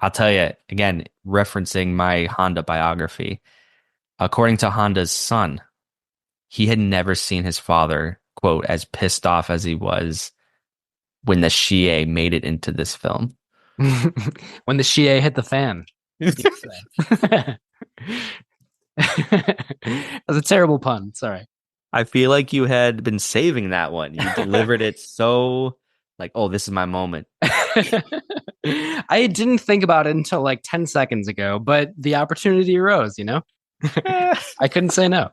I'll tell you again, referencing my Honda biography. According to Honda's son, he had never seen his father, quote, as pissed off as he was when the Shie made it into this film. When the Shie hit the fan. That was a terrible pun. Sorry. I feel like you had been saving that one. You delivered it so like, oh, this is my moment. I didn't think about it until like 10 seconds ago, but the opportunity arose, you know? I couldn't say no.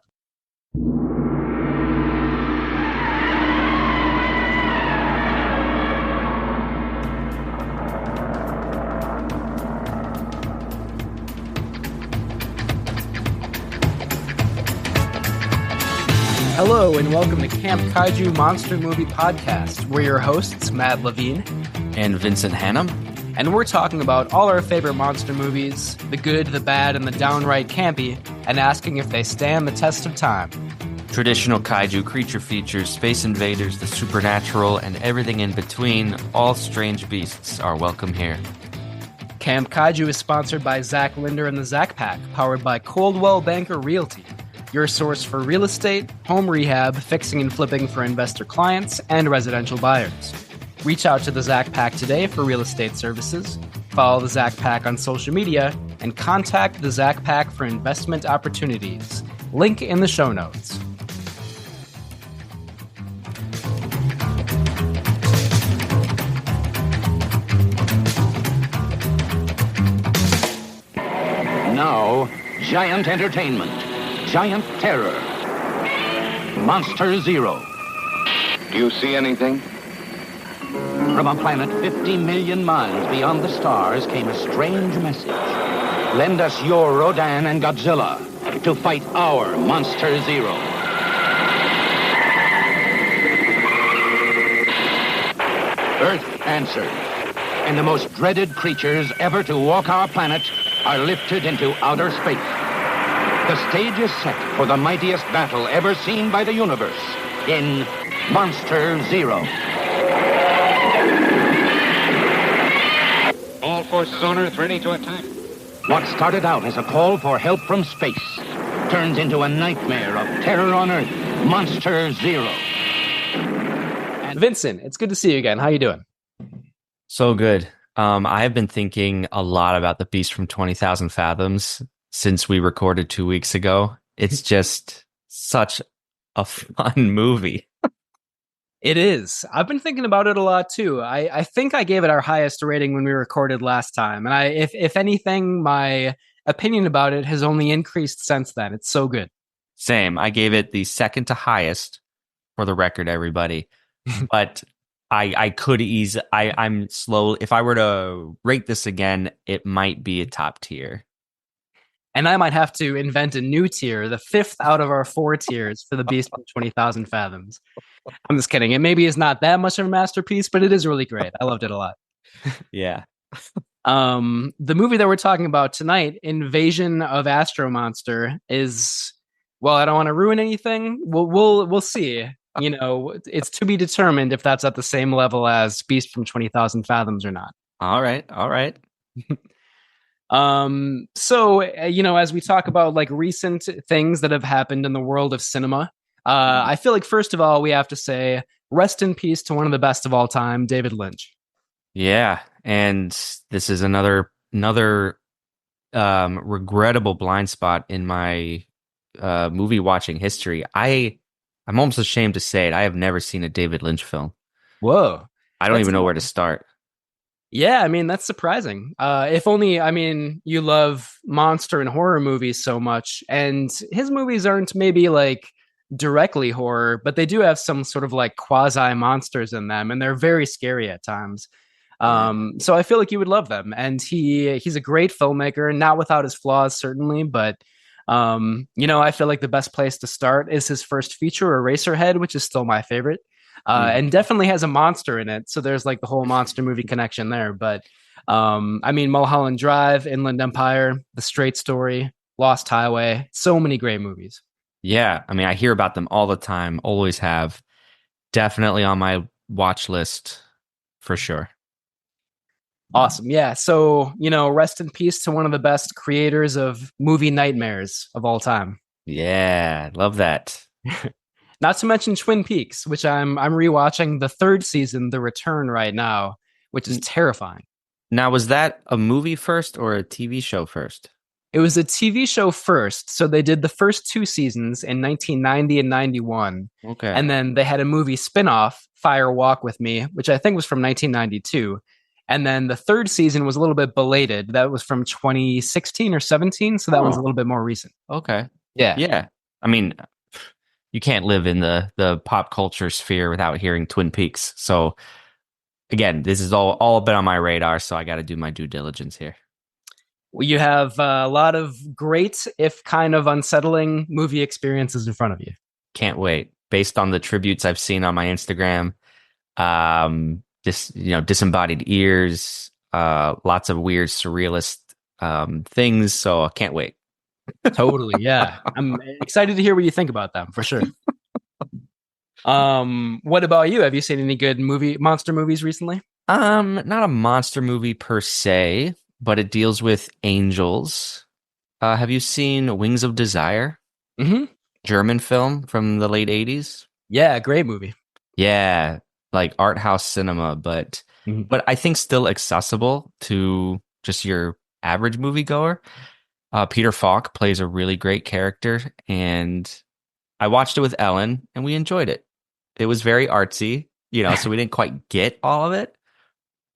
Hello and welcome to Camp Kaiju Monster Movie Podcast. We're your hosts, Matt Levine and Vincent Hannum. And we're talking about all our favorite monster movies, the good, the bad, and the downright campy, and asking if they stand the test of time. Traditional kaiju creature features, space invaders, the supernatural, and everything in between, all strange beasts are welcome here. Camp Kaiju is sponsored by Zach Linder and the Zach Pack, powered by Coldwell Banker Realty, your source for real estate, home rehab, fixing and flipping for investor clients, and residential buyers. Reach out to the Zach Pack today for real estate services, follow the Zach Pack on social media, and contact the Zach Pack for investment opportunities. Link in the show notes. Now, giant entertainment, giant terror, Monster Zero. Do you see anything? From a planet 50 million miles beyond the stars came a strange message. Lend us your Rodan and Godzilla to fight our Monster Zero. Earth answered, and the most dreaded creatures ever to walk our planet are lifted into outer space. The stage is set for the mightiest battle ever seen by the universe in Monster Zero. All forces on Earth ready to attack. What started out as a call for help from space turns into a nightmare of terror on Earth, Monster Zero. And Vincent, it's good to see you again. How you doing? So good. I have been thinking a lot about the Beast from 20,000 Fathoms since we recorded 2 weeks ago. It's just such a fun movie. It is. I've been thinking about it a lot too. I think I gave it our highest rating when we recorded last time. And if anything, my opinion about it has only increased since then. It's so good. Same. I gave it the second to highest for the record, everybody. But I could I'm slow. If I were to rate this again, it might be a top tier. And I might have to invent a new tier, the fifth out of our 4 tiers for the Beast from 20,000 Fathoms. I'm just kidding. It maybe is not that much of a masterpiece, but it is really great. I loved it a lot. Yeah. The movie that we're talking about tonight, Invasion of Astro-Monster, is, well, I don't want to ruin anything. We'll see. You know, it's to be determined if that's at the same level as Beast from 20,000 Fathoms or not. All right. So, you know, as we talk about like recent things that have happened in the world of cinema, I feel like first of all, we have to say rest in peace to one of the best of all time, David Lynch. Yeah. And this is another regrettable blind spot in my movie watching history. I'm almost ashamed to say it. I have never seen a David Lynch film. Whoa. I don't even know where to start. Yeah, I mean, that's surprising. If only, I mean, you love monster and horror movies so much, and his movies aren't maybe like directly horror, but they do have some sort of like quasi monsters in them, and they're very scary at times. So I feel like you would love them. And he's a great filmmaker, not without his flaws, certainly, but you know, I feel like the best place to start is his first feature, Eraserhead, which is still my favorite. And definitely has a monster in it. So there's like the whole monster movie connection there. But I mean, Mulholland Drive, Inland Empire, The Straight Story, Lost Highway, so many great movies. Yeah. I mean, I hear about them all the time, always have. Definitely on my watch list for sure. Awesome. Yeah. So, rest in peace to one of the best creators of movie nightmares of all time. Yeah, love that. Not to mention Twin Peaks, which I'm rewatching the third season, The Return, right now, which is terrifying. Now, was that a movie first or a TV show first? It was a TV show first. So they did the first two seasons in 1990 and 91. Okay. And then they had a movie spinoff, Fire Walk with Me, which I think was from 1992. And then the third season was a little bit belated. That was from 2016 or 17. So that one's a little bit more recent. Okay. Yeah. Yeah. I mean, you can't live in the pop culture sphere without hearing Twin Peaks. So again, this is all a bit on my radar, so I got to do my due diligence here. You have a lot of great, if kind of unsettling movie experiences in front of you. Can't wait. Based on the tributes I've seen on my Instagram, disembodied ears, lots of weird surrealist things. So I can't wait. Totally, yeah. I'm excited to hear what you think about them for sure. What about you? Have you seen any good monster movies recently? Not a monster movie per se, but it deals with angels. Have you seen Wings of Desire? Mm-hmm. German film from the late 80s? Yeah, great movie. Yeah, like art house cinema, but I think still accessible to just your average moviegoer. Peter Falk plays a really great character, and I watched it with Ellen, and we enjoyed it. It was very artsy, so we didn't quite get all of it,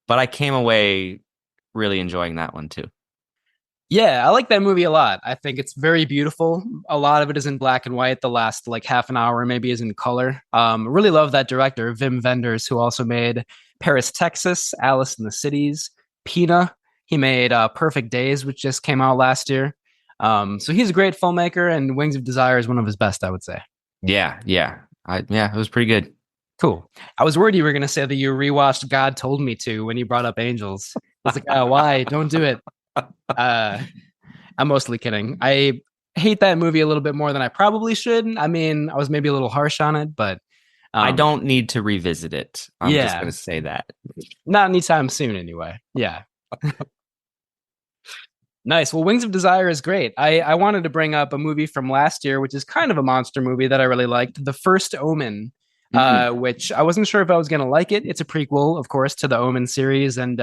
but I came away really enjoying that one too. Yeah, I like that movie a lot. I think it's very beautiful. A lot of it is in black and white. The last half an hour maybe is in color. Really love that director, Wim Wenders, who also made Paris, Texas, Alice in the Cities, Pina. He made Perfect Days, which just came out last year. So he's a great filmmaker, and Wings of Desire is one of his best, I would say. Yeah. It was pretty good. Cool. I was worried you were going to say that you rewatched God Told Me To when you brought up Angels. I was like, why? Don't do it. I'm mostly kidding. I hate that movie a little bit more than I probably should. I mean, I was maybe a little harsh on it, but I don't need to revisit it. I'm just going to say that. Not anytime soon, anyway. Yeah. Nice. Well, Wings of Desire is great. I wanted to bring up a movie from last year, which is kind of a monster movie that I really liked, The First Omen, which I wasn't sure if I was going to like it. It's a prequel, of course, to the Omen series, and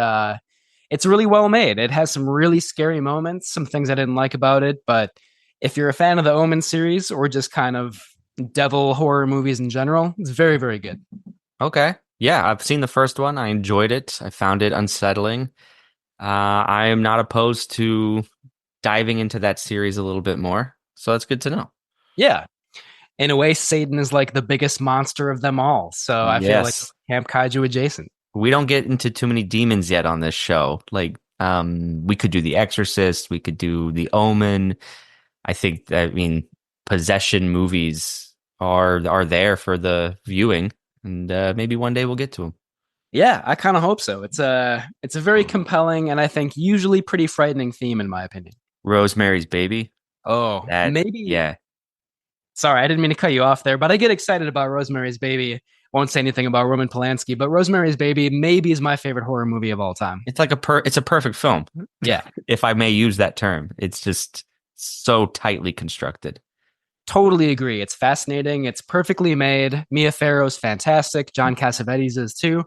it's really well made. It has some really scary moments, some things I didn't like about it, but if you're a fan of the Omen series or just kind of devil horror movies in general, it's very, very good. Okay. Yeah, I've seen the first one. I enjoyed it. I found it unsettling. I am not opposed to diving into that series a little bit more, so that's good to know. Yeah. In a way, Satan is like the biggest monster of them all, so I feel like Camp Kaiju adjacent. We don't get into too many demons yet on this show. We could do The Exorcist, we could do The Omen. I mean, possession movies are there for the viewing, and maybe one day we'll get to them. Yeah, I kind of hope so. It's a very compelling and I think usually pretty frightening theme, in my opinion. Rosemary's Baby. Oh, maybe. Yeah. Sorry, I didn't mean to cut you off there, but I get excited about Rosemary's Baby. Won't say anything about Roman Polanski, but Rosemary's Baby maybe is my favorite horror movie of all time. It's like it's a perfect film. Yeah. If I may use that term. It's just so tightly constructed. Totally agree. It's fascinating. It's perfectly made. Mia Farrow's fantastic. John Cassavetes is too.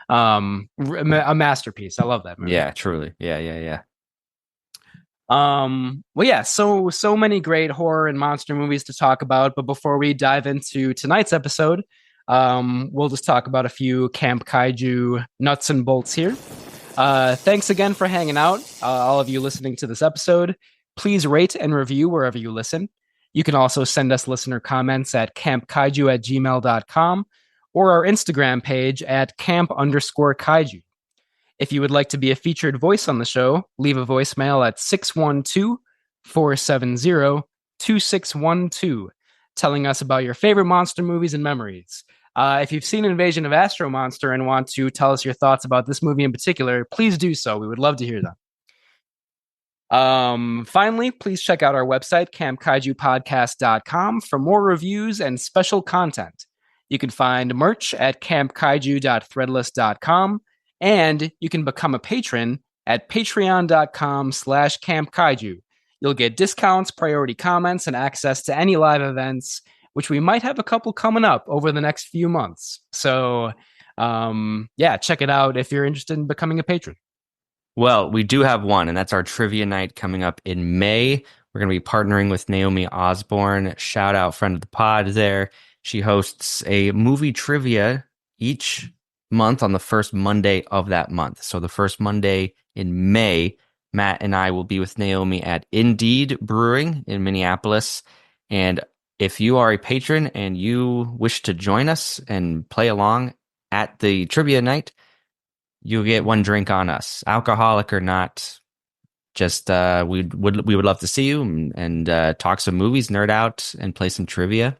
A masterpiece. I love that movie. Yeah, truly. Yeah. Well, yeah, so many great horror and monster movies to talk about, but before we dive into tonight's episode, we'll just talk about a few Camp Kaiju nuts and bolts here. Thanks again for hanging out, all of you listening to this episode. Please rate and review wherever you listen. You can also send us listener comments at campkaiju@gmail.com or our Instagram page at camp_kaiju. If you would like to be a featured voice on the show, leave a voicemail at 612-470-2612, telling us about your favorite monster movies and memories. If you've seen Invasion of Astro-Monster and want to tell us your thoughts about this movie in particular, please do so. We would love to hear them. Finally, please check out our website, campkaijupodcast.com, for more reviews and special content. You can find merch at campkaiju.threadless.com, And you can become a patron at patreon.com/campkaiju. You'll get discounts, priority comments, and access to any live events, which we might have a couple coming up over the next few months. So, check it out if you're interested in becoming a patron. Well, we do have one, and that's our trivia night coming up in May. We're going to be partnering with Naomi Osborne. Shout out, friend of the pod there. She hosts a movie trivia each month on the first Monday of that month. So the first Monday in May, Matt and I will be with Naomi at Indeed Brewing in Minneapolis. And if you are a patron and you wish to join us and play along at the trivia night, you'll get one drink on us, alcoholic or not. Just we would love to see you and talk some movies, nerd out, and play some trivia.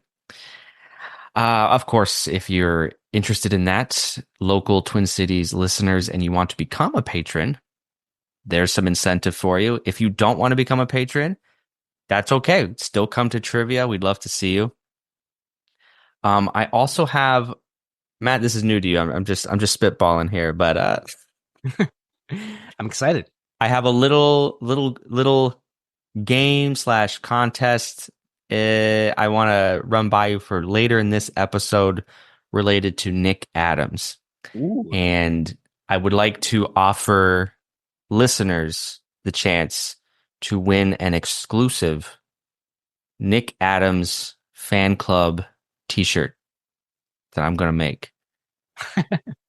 Of course, if you're interested in that, local Twin Cities listeners, and you want to become a patron, there's some incentive for you. If you don't want to become a patron, that's okay. Still come to trivia. We'd love to see you. I also have, Matt, this is new to you. I'm just spitballing here, but I'm excited. I have a little game / contest I want to run by you for later in this episode related to Nick Adams. Ooh. And I would like to offer listeners the chance to win an exclusive Nick Adams fan club t-shirt that I'm going to make.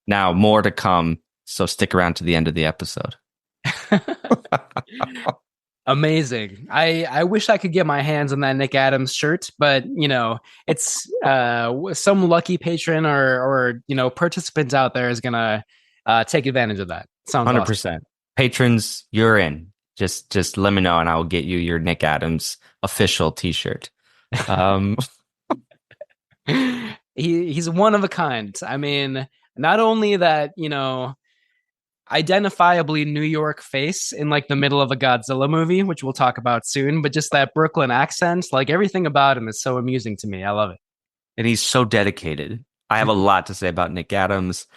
Now, more to come, so stick around to the end of the episode. Amazing. I wish I could get my hands on that Nick Adams shirt, but it's some lucky patron or participant out there is gonna take advantage of that. Sounds 100%. Awesome. Patrons, you're in. Just let me know and I will get you your Nick Adams official t-shirt. He's one of a kind. I mean, not only that, identifiably New York face in like the middle of a Godzilla movie, which we'll talk about soon, but just that Brooklyn accent, like everything about him is so amusing to me. I love it. And he's so dedicated. I have a lot to say about Nick Adams,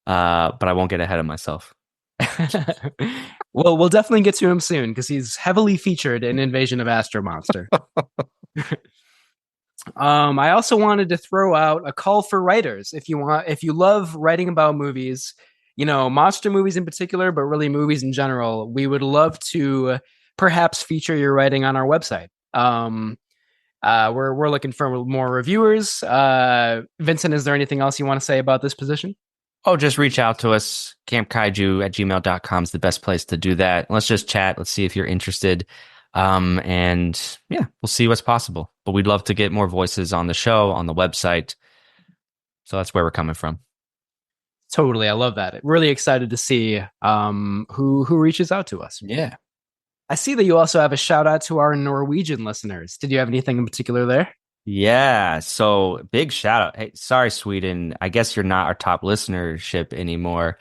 but I won't get ahead of myself. Well, we'll definitely get to him soon because he's heavily featured in Invasion of Astro-Monster. I also wanted to throw out a call for writers. If you love writing about movies, monster movies in particular, but really movies in general, we would love to perhaps feature your writing on our website. We're looking for more reviewers. Vincent, is there anything else you want to say about this position? Oh, just reach out to us. campkaiju@gmail.com is the best place to do that. Let's just chat. Let's see if you're interested. And yeah, we'll see what's possible. But we'd love to get more voices on the show, on the website. So that's where we're coming from. Totally. I love that. Really excited to see who reaches out to us. Yeah. I see that you also have a shout out to our Norwegian listeners. Did you have anything in particular there? Yeah. So big shout out. Hey, sorry, Sweden. I guess you're not our top listenership anymore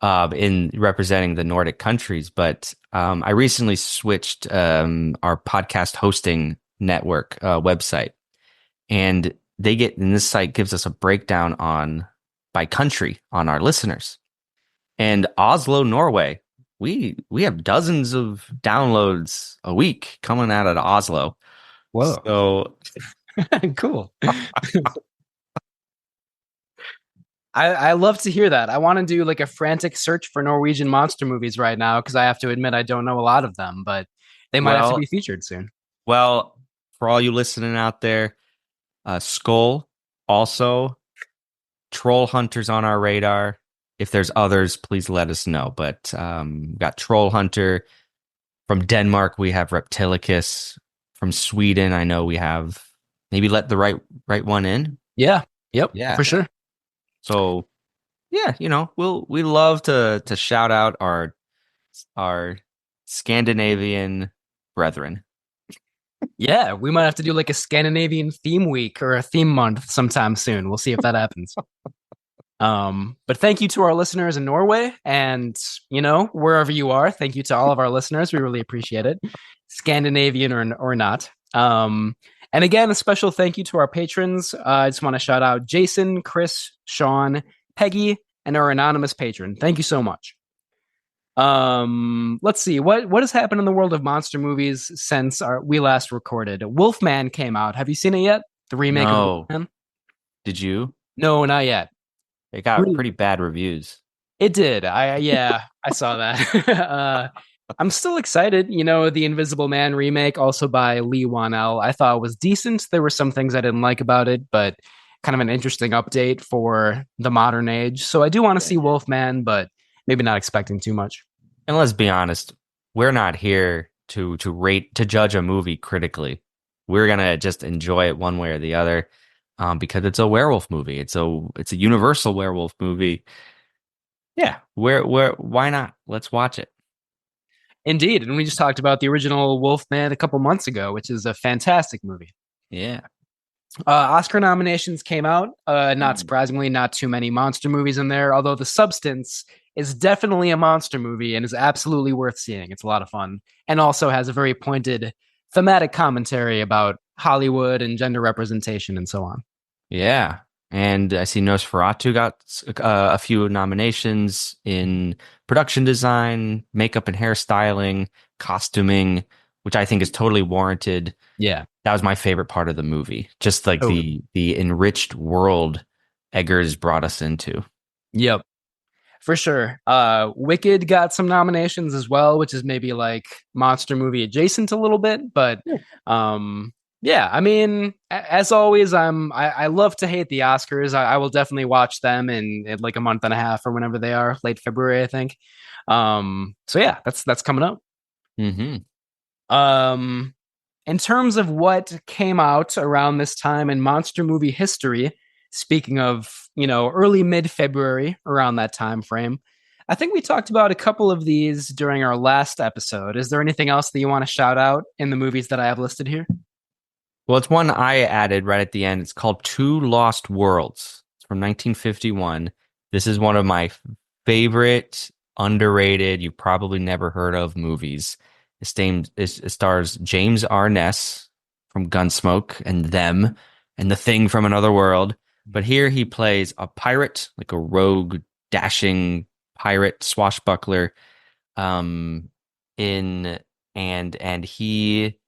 in representing the Nordic countries. But I recently switched our podcast hosting network website. And this site gives us a breakdown by country on our listeners. And Oslo, Norway, we have dozens of downloads a week coming out of Oslo. Whoa. So cool. I love to hear that. I want to do like a frantic search for Norwegian monster movies right now because I have to admit I don't know a lot of them, but they might have to be featured soon. Well, for all you listening out there, Skull, also Troll Hunter's on our radar. If there's others, please let us know. But we got Troll Hunter. From Denmark, we have Reptilicus. From Sweden, I know we have maybe Let the Right One In. Yeah. Yep. Yeah. For sure. So yeah, we love to shout out our Scandinavian brethren. Yeah, we might have to do like a Scandinavian theme week or a theme month sometime soon. We'll see if that happens. But thank you to our listeners in Norway and, wherever you are. Thank you to all of our listeners. We really appreciate it. Scandinavian or not. And again, a special thank you to our patrons. I just want to shout out Jason, Chris, Sean, Peggy, and our anonymous patron. Thank you so much. Let's see what has happened in the world of monster movies since we last recorded. Wolfman came out. Have you seen it yet? The remake of No. Wolfman? Did you? No, not yet. It got pretty bad reviews. It did. I saw that. I'm still excited. You know, the Invisible Man remake, also by Lee Wanell, I thought was decent. There were some things I didn't like about it, but kind of an interesting update for the modern age. So I do want to see Wolfman, but maybe not expecting too much. And let's be honest, we're not here to judge a movie critically. We're gonna just enjoy it one way or the other, because it's a werewolf movie. It's a universal werewolf movie. Yeah, why not? Let's watch it. Indeed, and we just talked about the original Wolfman a couple months ago, which is a fantastic movie. Yeah. Oscar nominations came out. Not surprisingly, not too many monster movies in there, although The Substance is definitely a monster movie and is absolutely worth seeing. It's a lot of fun and also has a very pointed thematic commentary about Hollywood and gender representation and so on. Yeah. And I see Nosferatu got a few nominations in production design, makeup and hairstyling, costuming, which I think is totally warranted. Yeah. That was my favorite part of the movie. Just like the enriched world Eggers brought us into. Yep. For sure. Wicked got some nominations as well, which is maybe like monster movie adjacent a little bit, but yeah, I mean, as always, I love to hate the Oscars. I will definitely watch them in like a month and a half or whenever they are, late February, I think. So yeah, that's coming up. Mm-hmm. In terms of what came out around this time in monster movie history, speaking of, you know, early mid-February, around that time frame, I think we talked about a couple of these during our last episode. Is there anything else that you want to shout out in the movies that I have listed here? Well, it's one I added right at the end. It's called Two Lost Worlds. It's from 1951. This is one of my favorite, underrated, you've probably never heard of movies. It stars James Arness from Gunsmoke and Them and The Thing from Another World. But here he plays a pirate, like a rogue, dashing pirate swashbuckler. And he,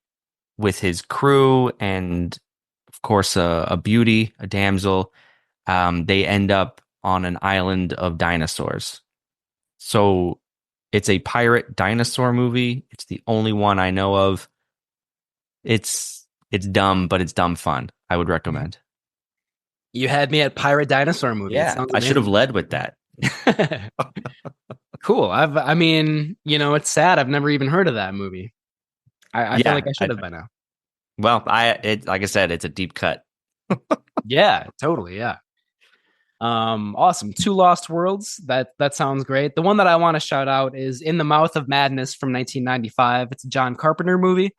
with his crew and of course a beauty, a damsel, they end up on an island of dinosaurs. So it's a pirate dinosaur movie. It's the only one I know of. It's dumb, but it's dumb fun. I would recommend. You had me at pirate dinosaur movie. Yeah, I should have led with that. Cool. I mean, you know, it's sad. I've never even heard of that movie. I feel like I should have by now. Well, like I said, it's a deep cut. Yeah, totally. Yeah. Awesome. Two Lost Worlds. That sounds great. The one that I want to shout out is In the Mouth of Madness from 1995. It's a John Carpenter movie.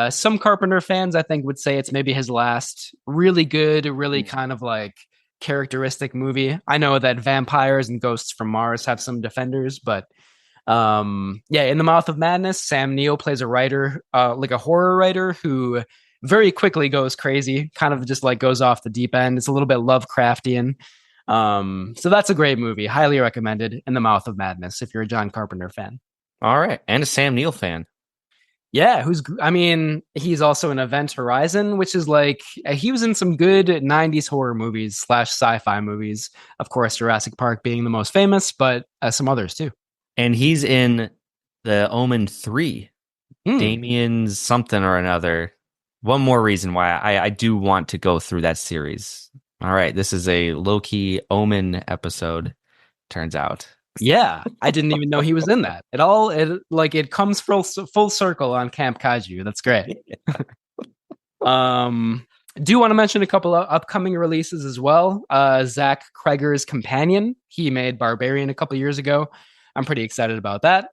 Some Carpenter fans, I think, would say it's maybe his last really good, really kind of like characteristic movie. I know that Vampires and Ghosts from Mars have some defenders, but yeah, In the Mouth of Madness, Sam Neill plays a writer, like a horror writer who very quickly goes crazy, kind of just like goes off the deep end. It's a little bit Lovecraftian. So that's a great movie. Highly recommended, In the Mouth of Madness, if you're a John Carpenter fan. All right. And a Sam Neill fan. Yeah, he's also in Event Horizon, which is like, he was in some good 90s horror movies / sci-fi movies. Of course, Jurassic Park being the most famous, but some others too. And he's in the Omen 3. Damien's something or another. One more reason why I do want to go through that series. All right, this is a low-key Omen episode, turns out. Yeah, I didn't even know he was in that. It comes full circle on Camp Kaiju. That's great. Do want to mention a couple of upcoming releases as well. Zach Kreger's Companion. He made Barbarian a couple years ago. I'm pretty excited about that.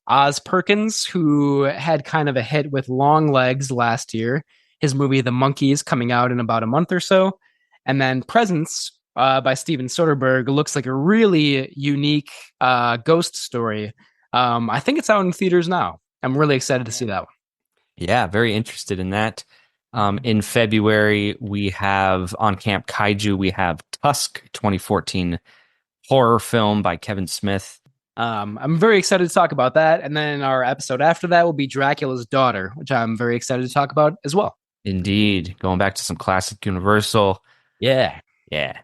Oz Perkins, who had kind of a hit with Long Legs last year. His movie The Monkeys coming out in about a month or so. And then Presence by Steven Soderbergh looks like a really unique ghost story. I think it's out in theaters now. I'm really excited to see that one. Yeah, very interested in that. In February, we have on Camp Kaiju, we have Tusk 2014 horror film by Kevin Smith. I'm very excited to talk about that. And then our episode after that will be Dracula's Daughter, which I'm very excited to talk about as well. Indeed. Going back to some classic Universal. Yeah. Yeah.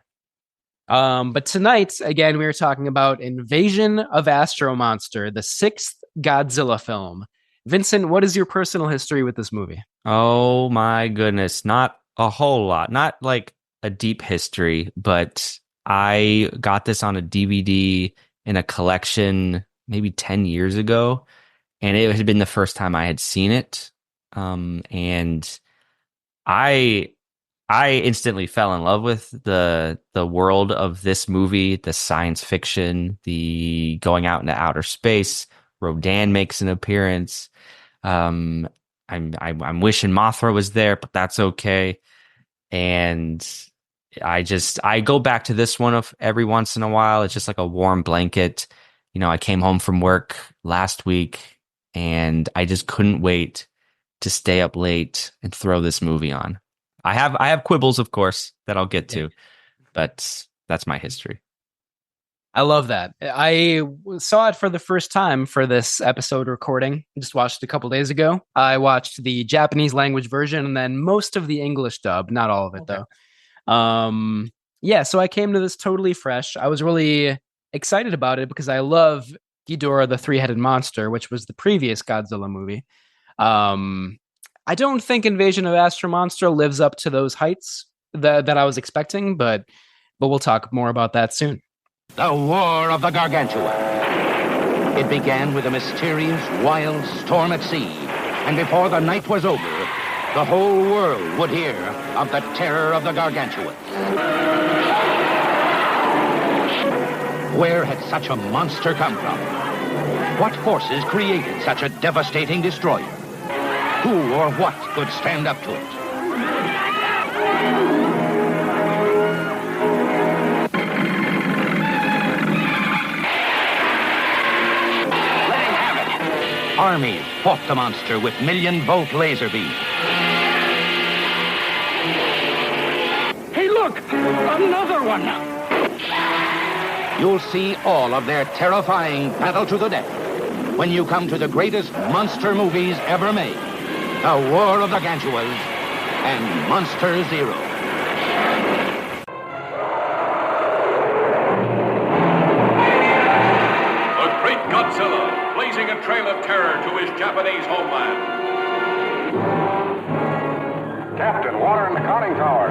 But tonight, again, we are talking about Invasion of Astro-Monster, the 6th Godzilla film. Vincent, what is your personal history with this movie? Oh my goodness. Not a whole lot. Not like a deep history, but I got this on a DVD in a collection maybe 10 years ago, and it had been the first time I had seen it. And I instantly fell in love with the world of this movie, the science fiction, the going out into outer space. Rodan makes an appearance. I'm wishing Mothra was there, but that's okay. And I go back to this one of every once in a while. It's just like a warm blanket. You know, I came home from work last week and I just couldn't wait to stay up late and throw this movie on. I have quibbles, of course, that I'll get to, but that's my history. I love that. I saw it for the first time for this episode recording. I just watched it a couple days ago. I watched the Japanese language version and then most of the English dub, not all of it though. Yeah, so I came to this totally fresh. I was really excited about it because I love Ghidorah the Three-Headed Monster, which was the previous Godzilla movie. I don't think Invasion of Astro-Monster lives up to those heights that I was expecting, but we'll talk more about that soon. The War of the Gargantua. It began with a mysterious, wild storm at sea, and before the night was over, the whole world would hear of the terror of the Gargantua. Where had such a monster come from? What forces created such a devastating destroyer? Who or what could stand up to it? Armies fought the monster with million-volt laser beams. Hey, look! Another one! You'll see all of their terrifying battle to the death when you come to the greatest monster movies ever made, The War of the Gargantuas and Monster Zero. The great Godzilla, blazing a trail of terror to his Japanese homeland. Captain, water in the conning tower.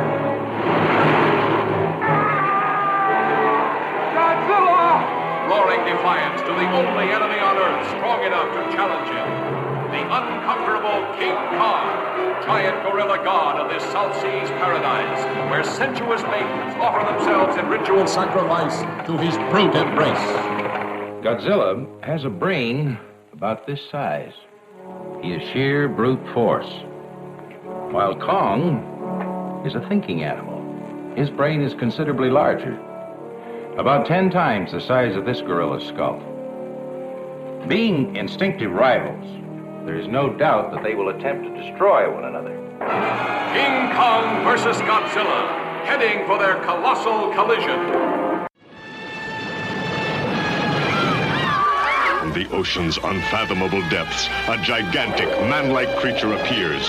Godzilla! Roaring defiance to the only enemy on Earth strong enough to challenge him. The unconquerable King Kong, giant gorilla god of this South Seas paradise, where sensuous maidens offer themselves in ritual sacrifice to his brute embrace. Godzilla has a brain about this size. He is sheer brute force. While Kong is a thinking animal. His brain is considerably larger. About 10 times the size of this gorilla's skull. Being instinctive rivals, there is no doubt that they will attempt to destroy one another. King Kong versus Godzilla, heading for their colossal collision. From the ocean's unfathomable depths, a gigantic, man-like creature appears.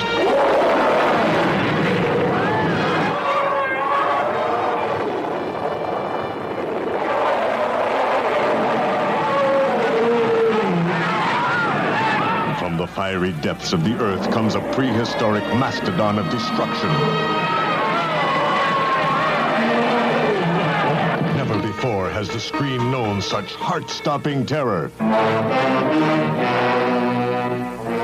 From the fiery depths of the earth comes a prehistoric mastodon of destruction. Never before has the screen known such heart-stopping terror.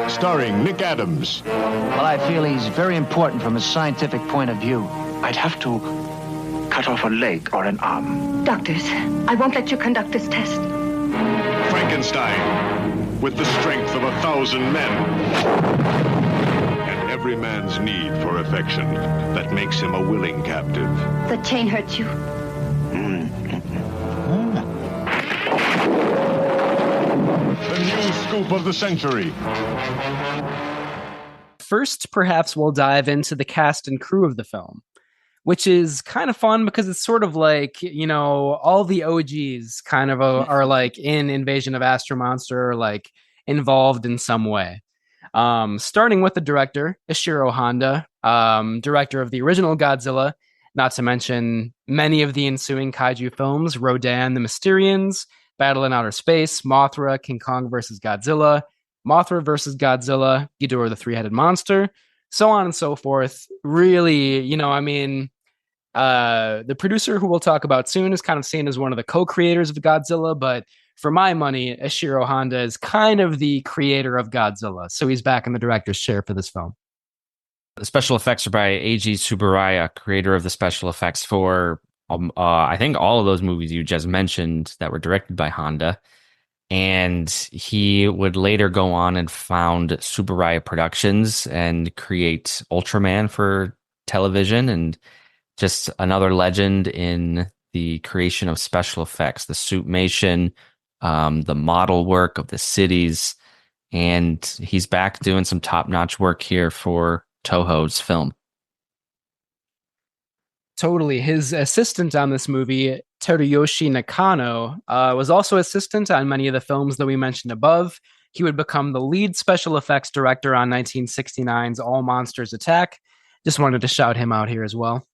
Starring Nick Adams. Well, I feel he's very important from a scientific point of view. I'd have to cut off a leg or an arm. Doctors, I won't let you conduct this test. Frankenstein, with the strength of 1,000 men. And every man's need for affection that makes him a willing captive. The chain hurts you. The new scoop of the century. First, perhaps we'll dive into the cast and crew of the film. which is kind of fun because it's sort of like, all the OGs kind of are like in Invasion of Astro-Monster, or like involved in some way. Starting with the director, Ishiro Honda, director of the original Godzilla, not to mention many of the ensuing kaiju films: Rodan, The Mysterians, Battle in Outer Space, Mothra, King Kong vs. Godzilla, Mothra vs. Godzilla, Ghidorah the Three-Headed Monster, so on and so forth. Really, the producer, who we'll talk about soon, is kind of seen as one of the co-creators of Godzilla, but for my money, Ishiro Honda is kind of the creator of Godzilla, so he's back in the director's chair for this film. The special effects are by Eiji Tsuburaya, creator of the special effects for I think all of those movies you just mentioned that were directed by Honda. And he would later go on and found Tsuburaya Productions and create Ultraman for television, and just another legend in the creation of special effects, the suitmation, the model work of the cities. And he's back doing some top-notch work here for Toho's film. Totally. His assistant on this movie, Teruyoshi Nakano, was also assistant on many of the films that we mentioned above. He would become the lead special effects director on 1969's All Monsters Attack. Just wanted to shout him out here as well.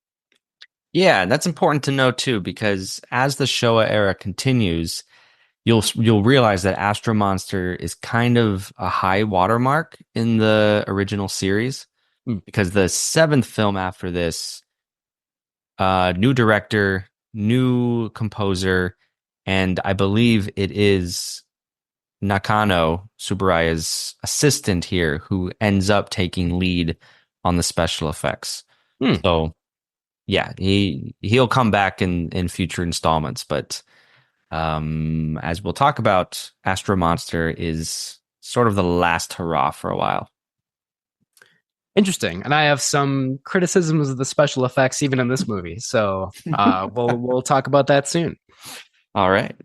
Yeah, that's important to know too, because as the Showa era continues, you'll realize that Astro-Monster is kind of a high watermark in the original series, because the seventh film after this, new director, new composer, and I believe it is Nakano, Tsuburaya's assistant here, who ends up taking lead on the special effects. So yeah, he'll come back in future installments, but as we'll talk about, Astro-Monster is sort of the last hurrah for a while. Interesting. And I have some criticisms of the special effects even in this movie, so we'll talk about that soon. All right.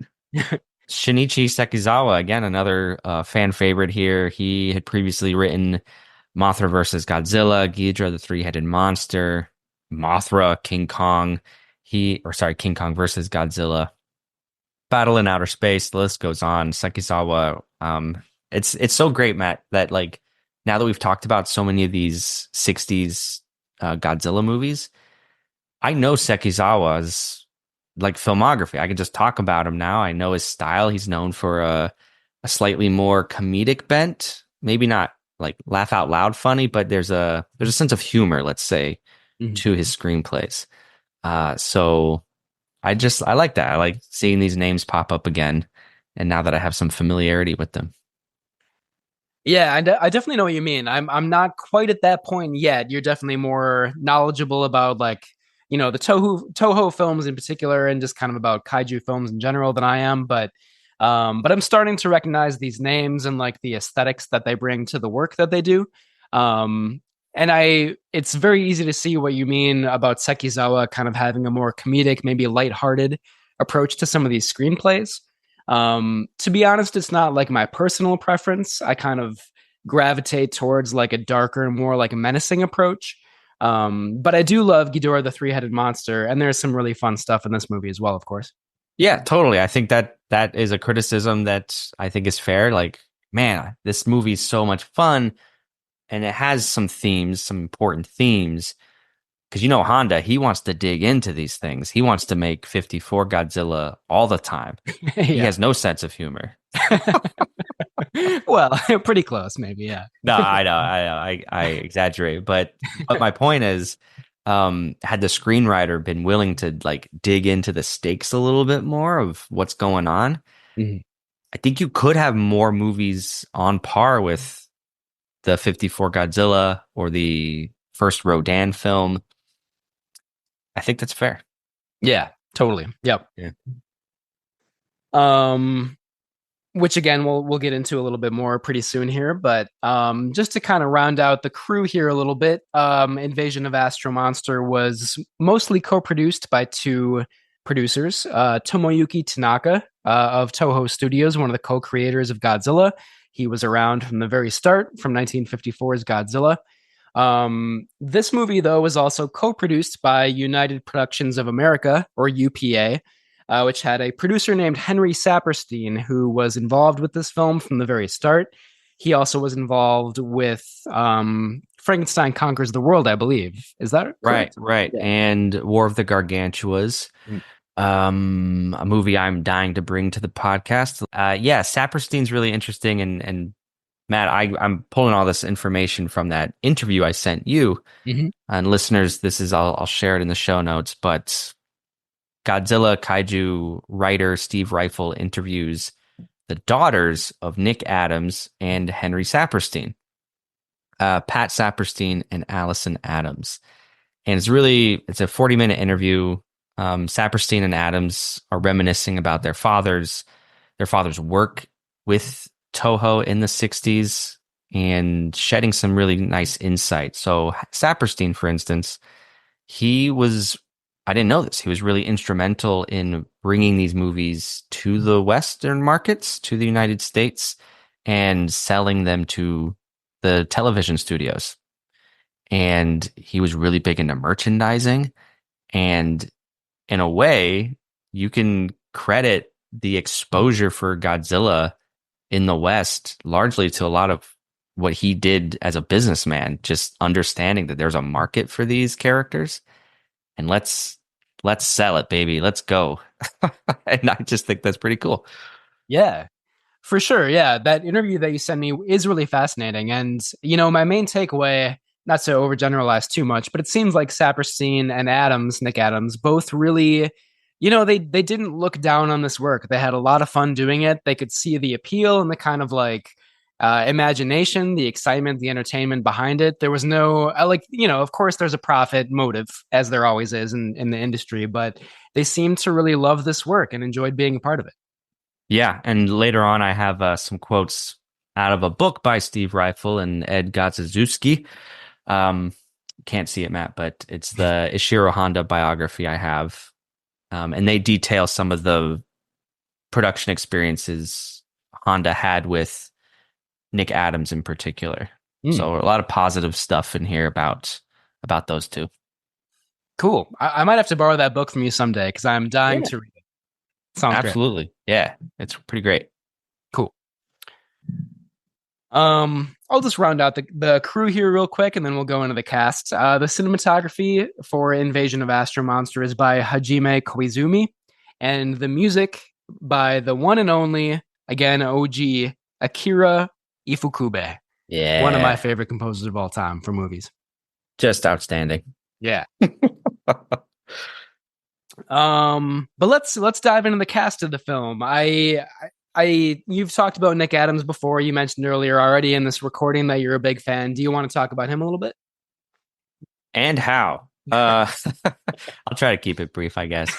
Shinichi Sekizawa, again, another fan favorite here. He had previously written Mothra vs. Godzilla, Ghidorah the Three-Headed Monster, Mothra, King Kong, King Kong versus Godzilla, Battle in Outer Space. The list goes on. Sekizawa, it's so great, Matt, that like now that we've talked about so many of these 60s Godzilla movies, I know Sekizawa's like filmography. I can just talk about him now. I know his style. He's known for a slightly more comedic bent, maybe not like laugh out loud funny, but there's a sense of humor, let's say, to his screenplays. So I like that. I like seeing these names pop up again, and now that I have some familiarity with them. Yeah, I definitely know what you mean. I'm not quite at that point yet. You're definitely more knowledgeable about like, the Toho films in particular, and just kind of about kaiju films in general than I am. But I'm starting to recognize these names and like the aesthetics that they bring to the work that they do. And it's very easy to see what you mean about Sekizawa kind of having a more comedic, maybe lighthearted approach to some of these screenplays. To be honest, it's not like my personal preference. I kind of gravitate towards like a darker, more like a menacing approach. But I do love Ghidorah the Three-Headed Monster, and there's some really fun stuff in this movie as well, of course. Yeah, totally. I think that is a criticism that I think is fair. Like, man, this movie is so much fun, and it has some themes, some important themes. Because Honda, he wants to dig into these things. He wants to make 54 Godzilla all the time. He has no sense of humor. Well, pretty close, maybe, yeah. No, I know, I exaggerate, but my point is, had the screenwriter been willing to like dig into the stakes a little bit more of what's going on, I think you could have more movies on par with the 54 Godzilla or the first Rodan film. I think that's fair. Yeah, totally. Yep. Yeah. Which again, we'll get into a little bit more pretty soon here, but just to kind of round out the crew here a little bit, Invasion of Astro-Monster was mostly co-produced by two producers, Tomoyuki Tanaka of Toho Studios, one of the co-creators of Godzilla. He was around from the very start, from 1954's Godzilla. This movie, though, was also co-produced by United Productions of America, or UPA, which had a producer named Henry Saperstein, who was involved with this film from the very start. He also was involved with Frankenstein Conquers the World, I believe. Is that correct? Right. Yeah. And War of the Gargantuas. A movie I'm dying to bring to the podcast. Saperstein's really interesting, and Matt, I'm pulling all this information from that interview I sent you. Mm-hmm. And listeners, I'll share it in the show notes, but Godzilla Kaiju writer Steve Reifel interviews the daughters of Nick Adams and Henry Saperstein, Pat Saperstein and Allison Adams. And it's a 40-minute interview. Saperstein and Adams are reminiscing about their father's work with Toho in the 60s and shedding some really nice insight. So Saperstein, for instance, I didn't know this. He was really instrumental in bringing these movies to the Western markets, to the United States, and selling them to the television studios. And he was really big into merchandising. And in a way, you can credit the exposure for Godzilla in the West largely to a lot of what he did as a businessman, just understanding that there's a market for these characters, and let's sell it, baby. Let's go. And I just think that's pretty cool. Yeah. For sure. Yeah. That interview that you sent me is really fascinating. And, my main takeaway, not to overgeneralize too much, but it seems like Saperstein and Nick Adams, both really, they didn't look down on this work. They had a lot of fun doing it. They could see the appeal and the kind of imagination, the excitement, the entertainment behind it. There was no, of course there's a profit motive, as there always is in the industry, but they seemed to really love this work and enjoyed being a part of it. Yeah, and later on, I have some quotes out of a book by Steve Reifel and Ed Gadzowski. Can't see it, Matt, but it's the Ishiro Honda biography I have, and they detail some of the production experiences Honda had with Nick Adams in particular. So a lot of positive stuff in here about those two. Cool. I might have to borrow that book from you someday because I'm dying to read it. Sounds absolutely great. Yeah, it's pretty great. Cool. I'll just round out the crew here real quick, and then we'll go into the cast. The cinematography for Invasion of Astro-Monster is by Hajime Koizumi, and the music by the one and only, again, OG, Akira Ifukube. Yeah. One of my favorite composers of all time for movies. Just outstanding. Yeah. But let's dive into the cast of the film. You've talked about Nick Adams before. You mentioned earlier already in this recording that you're a big fan. Do you want to talk about him a little bit? And how? I'll try to keep it brief, I guess.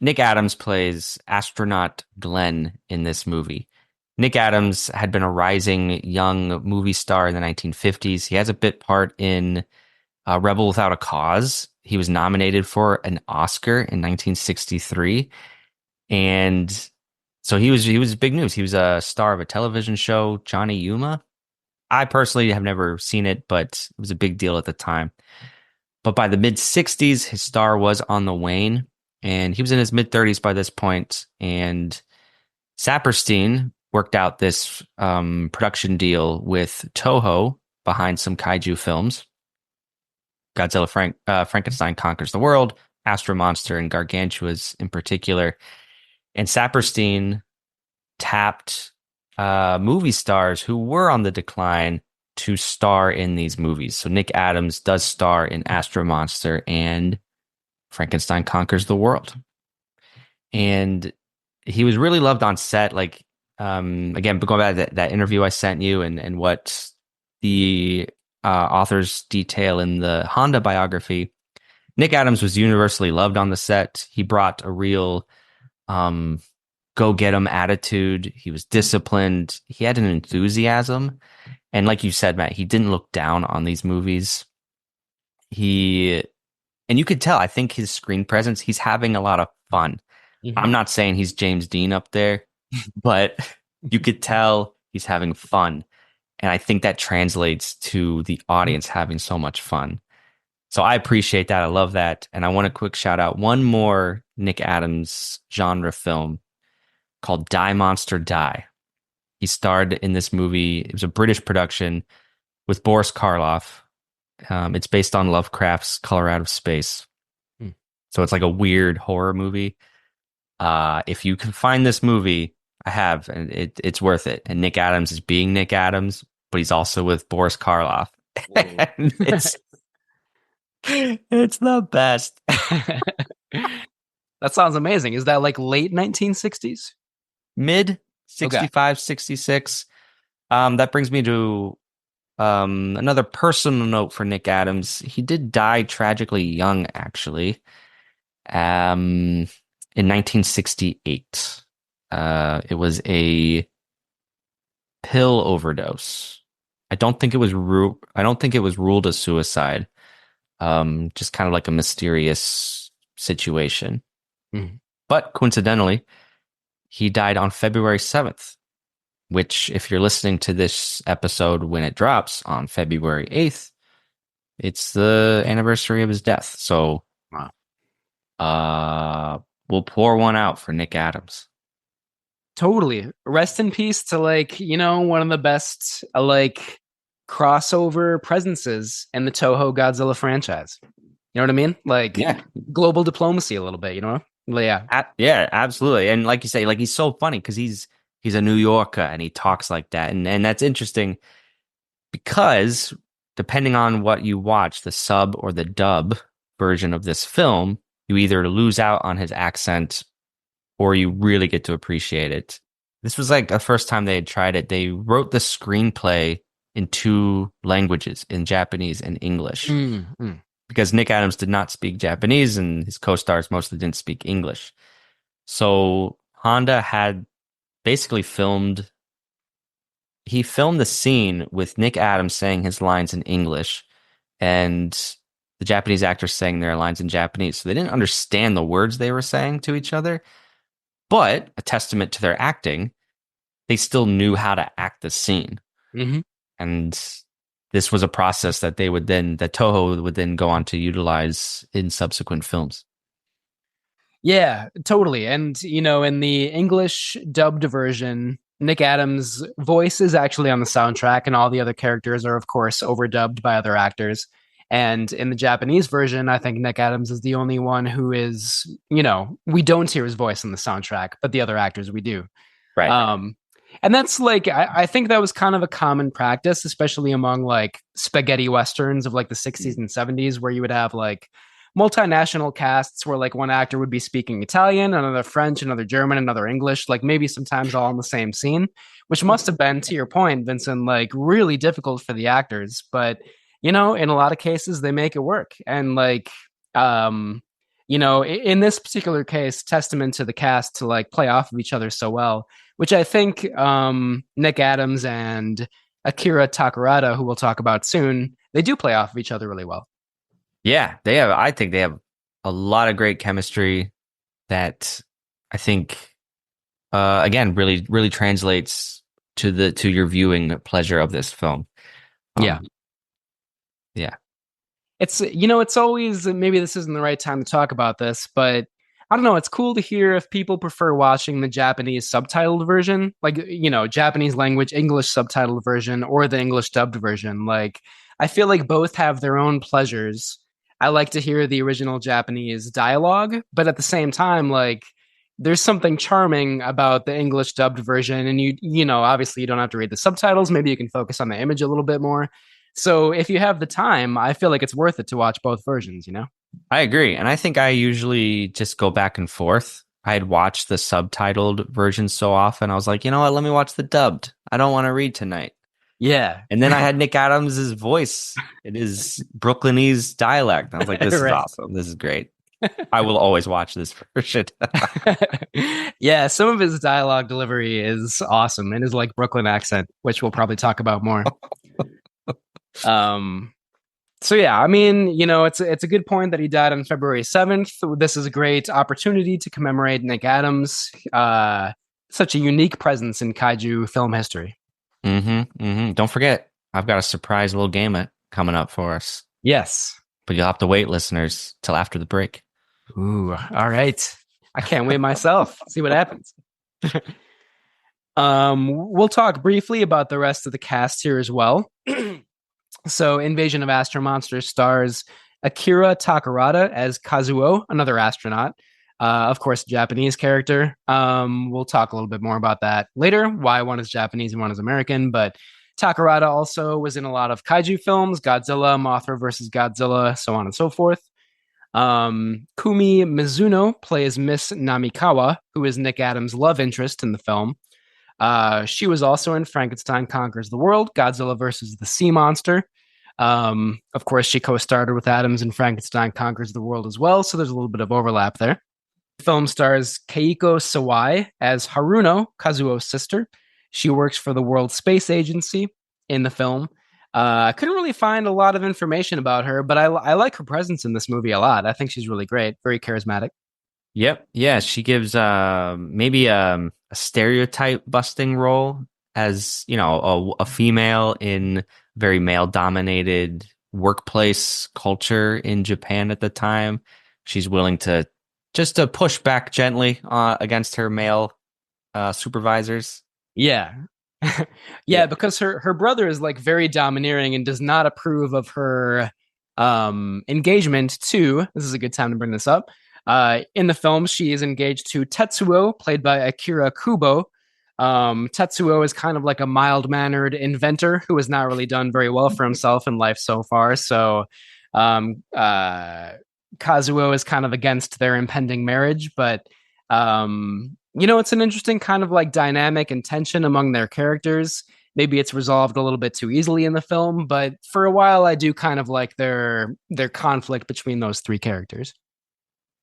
Nick Adams plays astronaut Glenn in this movie. Nick Adams had been a rising young movie star in the 1950s. He has a bit part in Rebel Without a Cause. He was nominated for an Oscar in 1963. And so he was big news. He was a star of a television show, Johnny Yuma. I personally have never seen it, but it was a big deal at the time. But by the mid-60s, his star was on the wane, and he was in his mid-30s by this point. And Saperstein worked out this production deal with Toho behind some kaiju films. Godzilla, Frankenstein Conquers the World, Astro-Monster, and Gargantuas in particular. And Saperstein tapped movie stars who were on the decline to star in these movies. So Nick Adams does star in Astro-Monster and Frankenstein Conquers the World. And he was really loved on set. Again, going back to that interview I sent you and what the authors detail in the Honda biography, Nick Adams was universally loved on the set. He brought a real go get 'em attitude. He was disciplined. He had an enthusiasm. And like you said, Matt, he didn't look down on these movies. And you could tell, I think his screen presence, he's having a lot of fun. Mm-hmm. I'm not saying he's James Dean up there, but you could tell he's having fun. And I think that translates to the audience having so much fun. So I appreciate that. I love that. And I want a quick shout out one more Nick Adams genre film called Die Monster Die. He starred in this movie. It was a British production with Boris Karloff. It's based on Lovecraft's Color Out of Space. So it's like a weird horror movie. If you can find this movie, I have, and it's worth it. And Nick Adams is being Nick Adams, but he's also with Boris Karloff. And it's the best. That sounds amazing. Is that like late 1960s? Mid 65, 66. That brings me to another personal note for Nick Adams. He did die tragically young, actually, in 1968. It was a pill overdose. I don't think it was ruled a suicide. Just kind of like a mysterious situation. But coincidentally, he died on February 7th, which, if you're listening to this episode when it drops on February 8th, it's the anniversary of his death. So, we'll pour one out for Nick Adams. Totally. Rest in peace to, like, you know, one of the best like crossover presences in the Toho Godzilla franchise. You know what I mean? Like, global diplomacy a little bit, you know? Yeah. Yeah, absolutely. And like you say, like, he's so funny because he's a New Yorker and he talks like that. And that's interesting because depending on what you watch, the sub or the dub version of this film, you either lose out on his accent or you really get to appreciate it. This was like the first time they had tried it. They wrote the screenplay in 2 languages, in Japanese and English. Because Nick Adams did not speak Japanese and his co-stars mostly didn't speak English. So Honda had basically filmed the scene with Nick Adams saying his lines in English and the Japanese actors saying their lines in Japanese. So they didn't understand the words they were saying to each other. But a testament to their acting, they still knew how to act the scene. And this was a process that Toho would then go on to utilize in subsequent films. Yeah, totally. And, you know, in the English dubbed version, Nick Adams' voice is actually on the soundtrack, and all the other characters are, of course, overdubbed by other actors. And in the Japanese version, I think Nick Adams is the only one who is, you know, we don't hear his voice in the soundtrack, but the other actors we do. Right. And that's like, I think that was kind of a common practice, especially among like spaghetti westerns of like the 60s and 70s, where you would have like multinational casts where like one actor would be speaking Italian, another French, another German, another English, like maybe sometimes all in the same scene, which must have been, to your point, Vincent, like really difficult for the actors. But, you know, in a lot of cases, they make it work. And like, you know, in this particular case, testament to the cast to like play off of each other so well, which I think Nick Adams and Akira Takarada, who we'll talk about soon, they do play off of each other really well. Yeah, they have. I think they have a lot of great chemistry that I think, again, really, really translates to your viewing pleasure of this film. Yeah. It's, you know, it's always, maybe this isn't the right time to talk about this, but I don't know. It's cool to hear if people prefer watching the Japanese subtitled version, like, you know, Japanese language, English subtitled version, or the English dubbed version. Like, I feel like both have their own pleasures. I like to hear the original Japanese dialogue, but at the same time, like, there's something charming about the English dubbed version. And you know, obviously you don't have to read the subtitles. Maybe you can focus on the image a little bit more. So if you have the time, I feel like it's worth it to watch both versions, you know? I agree. And I think I usually just go back and forth. I had watched the subtitled version so often. I was like, you know what? Let me watch the dubbed. I don't want to read tonight. Yeah. And then I had Nick Adams' voice. It is Brooklynese dialect. I was like, this is awesome. This is great. I will always watch this version. Yeah, some of his dialogue delivery is awesome in his like Brooklyn accent, which we'll probably talk about more. So yeah, I mean, you know, it's a good point that he died on February 7th. This is a great opportunity to commemorate Nick Adams, such a unique presence in kaiju film history. Don't forget, I've got a surprise little game coming up for us, Yes. but you'll have to wait, listeners, till after the break. Ooh, all right. I can't wait myself. See what happens. We'll talk briefly about the rest of the cast here as well. So, Invasion of Astro-Monster stars Akira Takarada as Kazuo, another astronaut. Of course, Japanese character. We'll talk a little bit more about that later, why one is Japanese and one is American. But Takarada also was in a lot of kaiju films, Godzilla, Mothra versus Godzilla, so on and so forth. Kumi Mizuno plays Miss Namikawa, who is Nick Adams' love interest in the film. She was also in Frankenstein Conquers the World, Godzilla versus the Sea Monster. Of course, she co-starred with Adams in Frankenstein Conquers the World as well, so there's a little bit of overlap there. The film stars Keiko Sawai as Haruno, Kazuo's sister. She works for the World Space Agency in the film. I couldn't really find a lot of information about her, but I like her presence in this movie a lot. I think she's really great, very charismatic. Yep. Yeah, she gives maybe a stereotype busting role as, a female in very male dominated workplace culture in Japan at the time. She's willing to push back gently against her male supervisors. Yeah. Yeah, because her brother is like very domineering and does not approve of her engagement to, this is a good time to bring this up. In the film, she is engaged to Tetsuo, played by Akira Kubo. Tetsuo is kind of like a mild-mannered inventor who has not really done very well for himself in life so far. So Kazuo is kind of against their impending marriage, but it's an interesting kind of like dynamic and tension among their characters. Maybe it's resolved a little bit too easily in the film, but for a while I do kind of like their conflict between those three characters.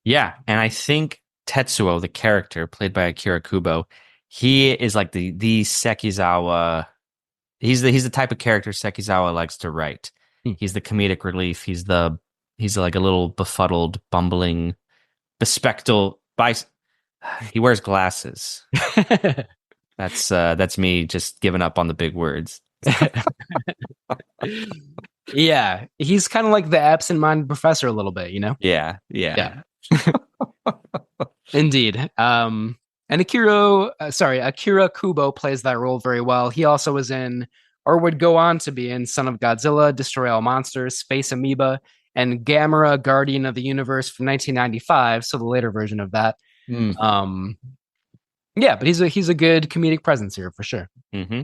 Yeah, and I think Tetsuo, the character played by Akira Kubo, he is like the Sekizawa. He's the type of character Sekizawa likes to write. He's the comedic relief. He's like a little befuddled, bumbling, bespectacled. He wears glasses. That's me just giving up on the big words. Yeah, he's kind of like the absent-minded professor a little bit, Yeah. Indeed. And Akira Kubo plays that role very well. He also was in, or would go on to be in, Son of Godzilla, Destroy All Monsters, Space Amoeba, and Gamera, Guardian of the Universe from 1995, so the later version of that. Yeah, but he's a good comedic presence here for sure. Mm-hmm.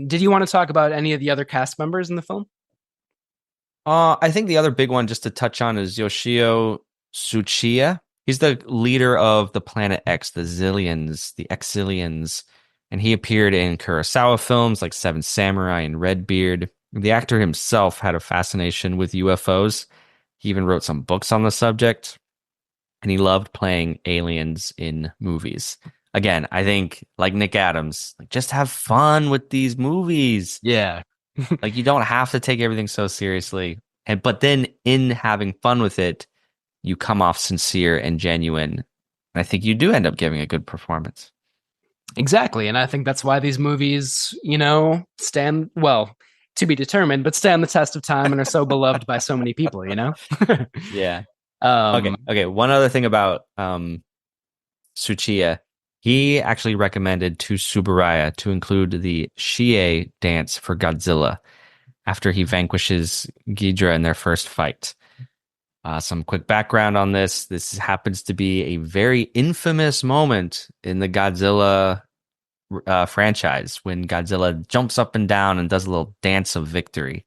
Did you want to talk about any of the other cast members in the film? I think the other big one just to touch on is Yoshio Tsuchiya. He's the leader of the Planet X, the Xiliens, the Xiliens, and he appeared in Kurosawa films like Seven Samurai and Redbeard. The actor himself had a fascination with UFOs. He even wrote some books on the subject, and he loved playing aliens in movies. Again, I think, like Nick Adams, just have fun with these movies. Yeah. Like, you don't have to take everything so seriously. But then in having fun with it, you come off sincere and genuine. And I think you do end up giving a good performance. Exactly. And I think that's why these movies, stand, well, to be determined, but stand the test of time and are so beloved by so many people, Yeah. Okay. One other thing about Tsuchiya. He actually recommended to Tsuburaya to include the Shie dance for Godzilla after he vanquishes Ghidorah in their first fight. Some quick background on this. This happens to be a very infamous moment in the Godzilla franchise when Godzilla jumps up and down and does a little dance of victory.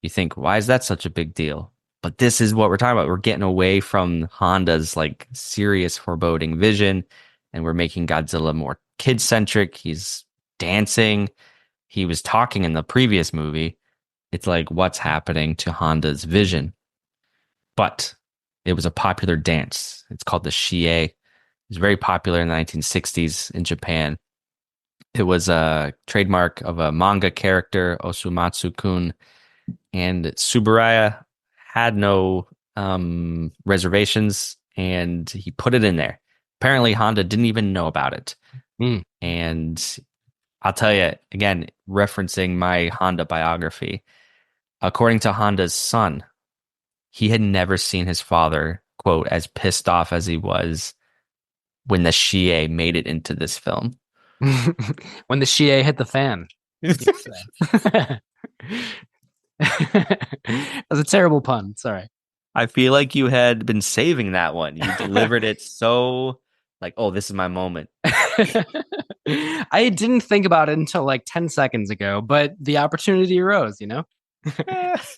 You think, why is that such a big deal? But this is what we're talking about. We're getting away from Honda's like serious foreboding vision, and we're making Godzilla more kid-centric. He's dancing. He was talking in the previous movie. It's like, what's happening to Honda's vision? But it was a popular dance. It's called the Shie. It was very popular in the 1960s in Japan. It was a trademark of a manga character, Osumatsu-kun. And Tsuburaya had no reservations, and he put it in there. Apparently, Honda didn't even know about it. And I'll tell you again, referencing my Honda biography. According to Honda's son, he had never seen his father, quote, as pissed off as he was when the Shie made it into this film. When the Shie hit the fan. That was a terrible pun. Sorry. I feel like you had been saving that one. You delivered it so like, oh, this is my moment. I didn't think about it until like 10 seconds ago, but the opportunity arose, you know?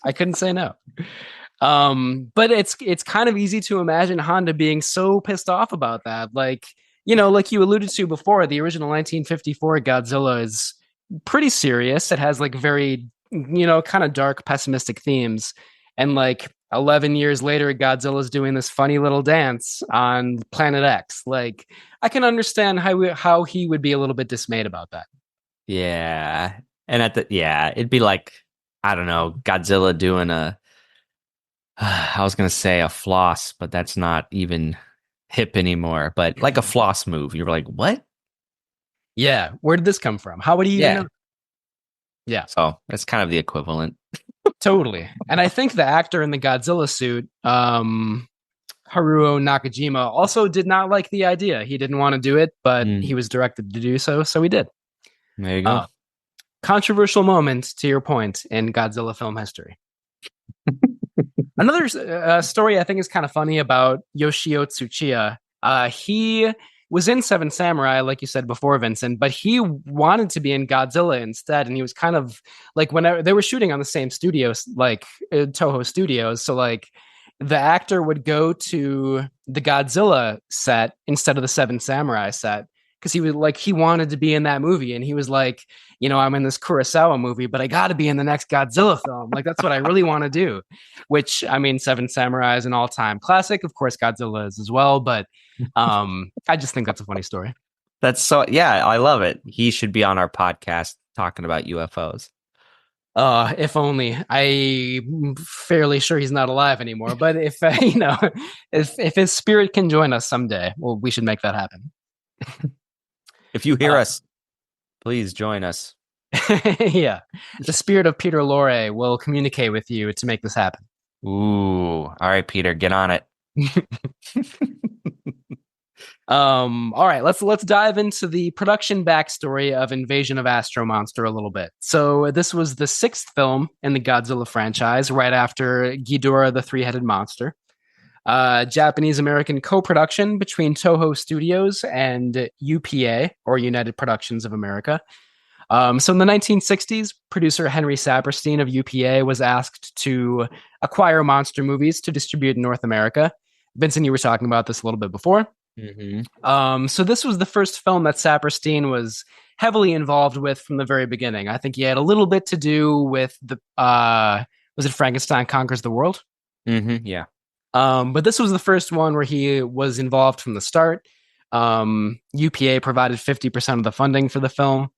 I couldn't say no. But it's kind of easy to imagine Honda being so pissed off about that. Like, you know, like you alluded to before, the original 1954 Godzilla is pretty serious. It has like very, you know, kind of dark, pessimistic themes. And like 11 years later, Godzilla's doing this funny little dance on Planet X. Like, I can understand how he would be a little bit dismayed about that. Yeah. And it'd be like, I don't know, Godzilla doing I was going to say a floss, but that's not even hip anymore. But like a floss move. You're like, what? Yeah. Where did this come from? How would he even know? Yeah. So that's kind of the equivalent. Totally. And I think the actor in the Godzilla suit, Haruo Nakajima, also did not like the idea. He didn't want to do it, but he was directed to do so. So he did. There you go. Controversial moment, to your point, in Godzilla film history. Another story I think is kind of funny about Yoshio Tsuchiya. He was in Seven Samurai, like you said before, Vincent, but he wanted to be in Godzilla instead. And he was kind of like, whenever they were shooting on the same studios, like Toho Studios. So like the actor would go to the Godzilla set instead of the Seven Samurai set. Because he wanted to be in that movie. And he was like, you know, I'm in this Kurosawa movie, but I got to be in the next Godzilla film. Like, that's what I really want to do. Which, I mean, Seven Samurai is an all-time classic. Of course, Godzilla is as well. But I just think that's a funny story. I love it. He should be on our podcast talking about UFOs. If only. I'm fairly sure he's not alive anymore. But if, if his spirit can join us someday, well, we should make that happen. If you hear us, please join us. Yeah. The spirit of Peter Lorre will communicate with you to make this happen. Ooh. All right, Peter, get on it. All right, let's dive into the production backstory of Invasion of Astro-Monster a little bit. So this was the 6th film in the Godzilla franchise, right after Ghidorah the Three-Headed Monster. Japanese-American co-production between Toho Studios and UPA, or United Productions of America. So in the 1960s, producer Henry Saperstein of UPA was asked to acquire monster movies to distribute in North America. Vincent, you were talking about this a little bit before. Mm-hmm. So this was the first film that Saperstein was heavily involved with from the very beginning. I think he had a little bit to do with the, was it Frankenstein Conquers the World? Mm-hmm, yeah. But this was the first one where he was involved from the start. UPA provided 50% of the funding for the film.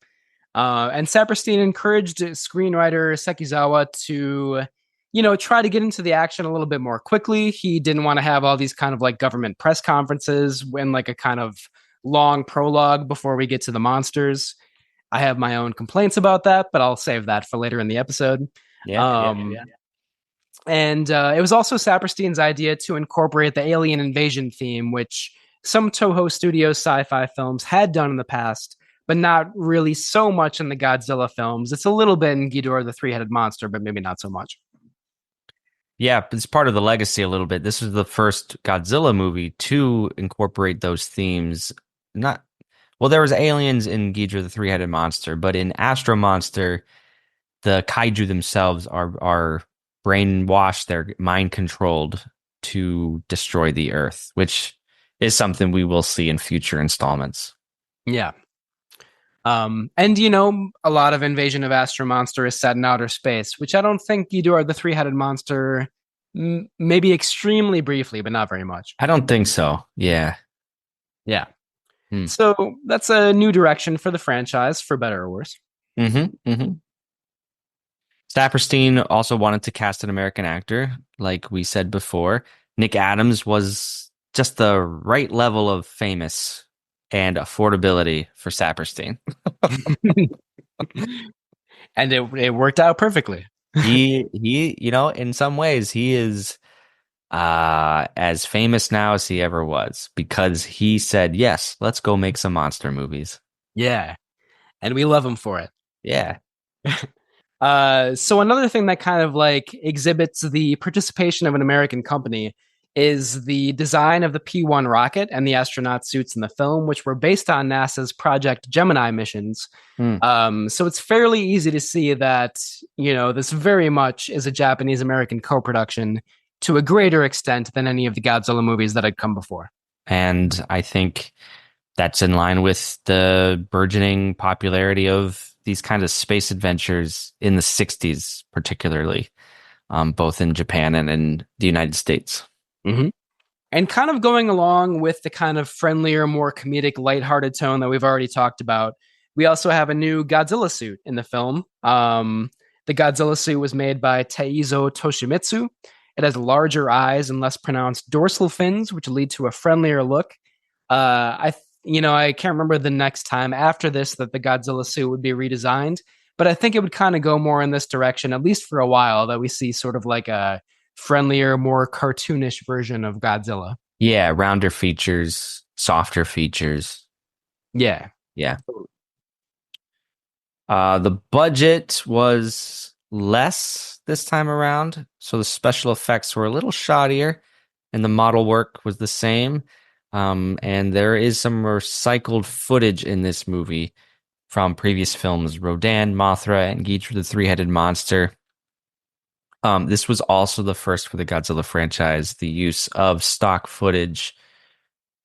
And Saperstein encouraged screenwriter Sekizawa to, try to get into the action a little bit more quickly. He didn't want to have all these kind of like government press conferences when like a kind of long prologue before we get to the monsters. I have my own complaints about that, but I'll save that for later in the episode. Yeah. And it was also Saperstein's idea to incorporate the alien invasion theme, which some Toho Studios sci-fi films had done in the past, but not really so much in the Godzilla films. It's a little bit in Ghidorah the Three-Headed Monster, but maybe not so much. Yeah, it's part of the legacy a little bit. This was the first Godzilla movie to incorporate those themes. There was aliens in Ghidorah the Three-Headed Monster, but in Astro-Monster, the kaiju themselves are brainwashed, they're mind controlled to destroy the Earth, which is something we will see in future installments. Yeah. And a lot of Invasion of Astro-Monster is set in outer space, which I don't think Ghidorah the Three-Headed Monster, maybe extremely briefly, but not very much. I don't think so. Yeah. So that's a new direction for the franchise, for better or worse. Saperstein also wanted to cast an American actor, like we said before. Nick Adams was just the right level of famous and affordability for Saperstein. And it worked out perfectly. He, in some ways, he is as famous now as he ever was because he said, yes, let's go make some monster movies. Yeah. And we love him for it. Yeah. So another thing that kind of like exhibits the participation of an American company is the design of the P-1 rocket and the astronaut suits in the film, which were based on NASA's Project Gemini missions. So it's fairly easy to see that, this very much is a Japanese-American co-production to a greater extent than any of the Godzilla movies that had come before. And I think that's in line with the burgeoning popularity of these kinds of space adventures in the 60s, particularly, both in Japan and in the United States. Mm-hmm. And kind of going along with the kind of friendlier, more comedic, lighthearted tone that we've already talked about, we also have a new Godzilla suit in the film. The Godzilla suit was made by Teizo Toshimitsu. It has larger eyes and less pronounced dorsal fins, which lead to a friendlier look. I can't remember the next time after this that the Godzilla suit would be redesigned, but I think it would kind of go more in this direction, at least for a while, that we see sort of like a friendlier, more cartoonish version of Godzilla. Yeah, rounder features, softer features. Yeah. The budget was less this time around, so the special effects were a little shoddier, and the model work was the same. And there is some recycled footage in this movie from previous films, Rodan, Mothra, and Ghidorah the Three-Headed Monster. This was also the first for the Godzilla franchise, the use of stock footage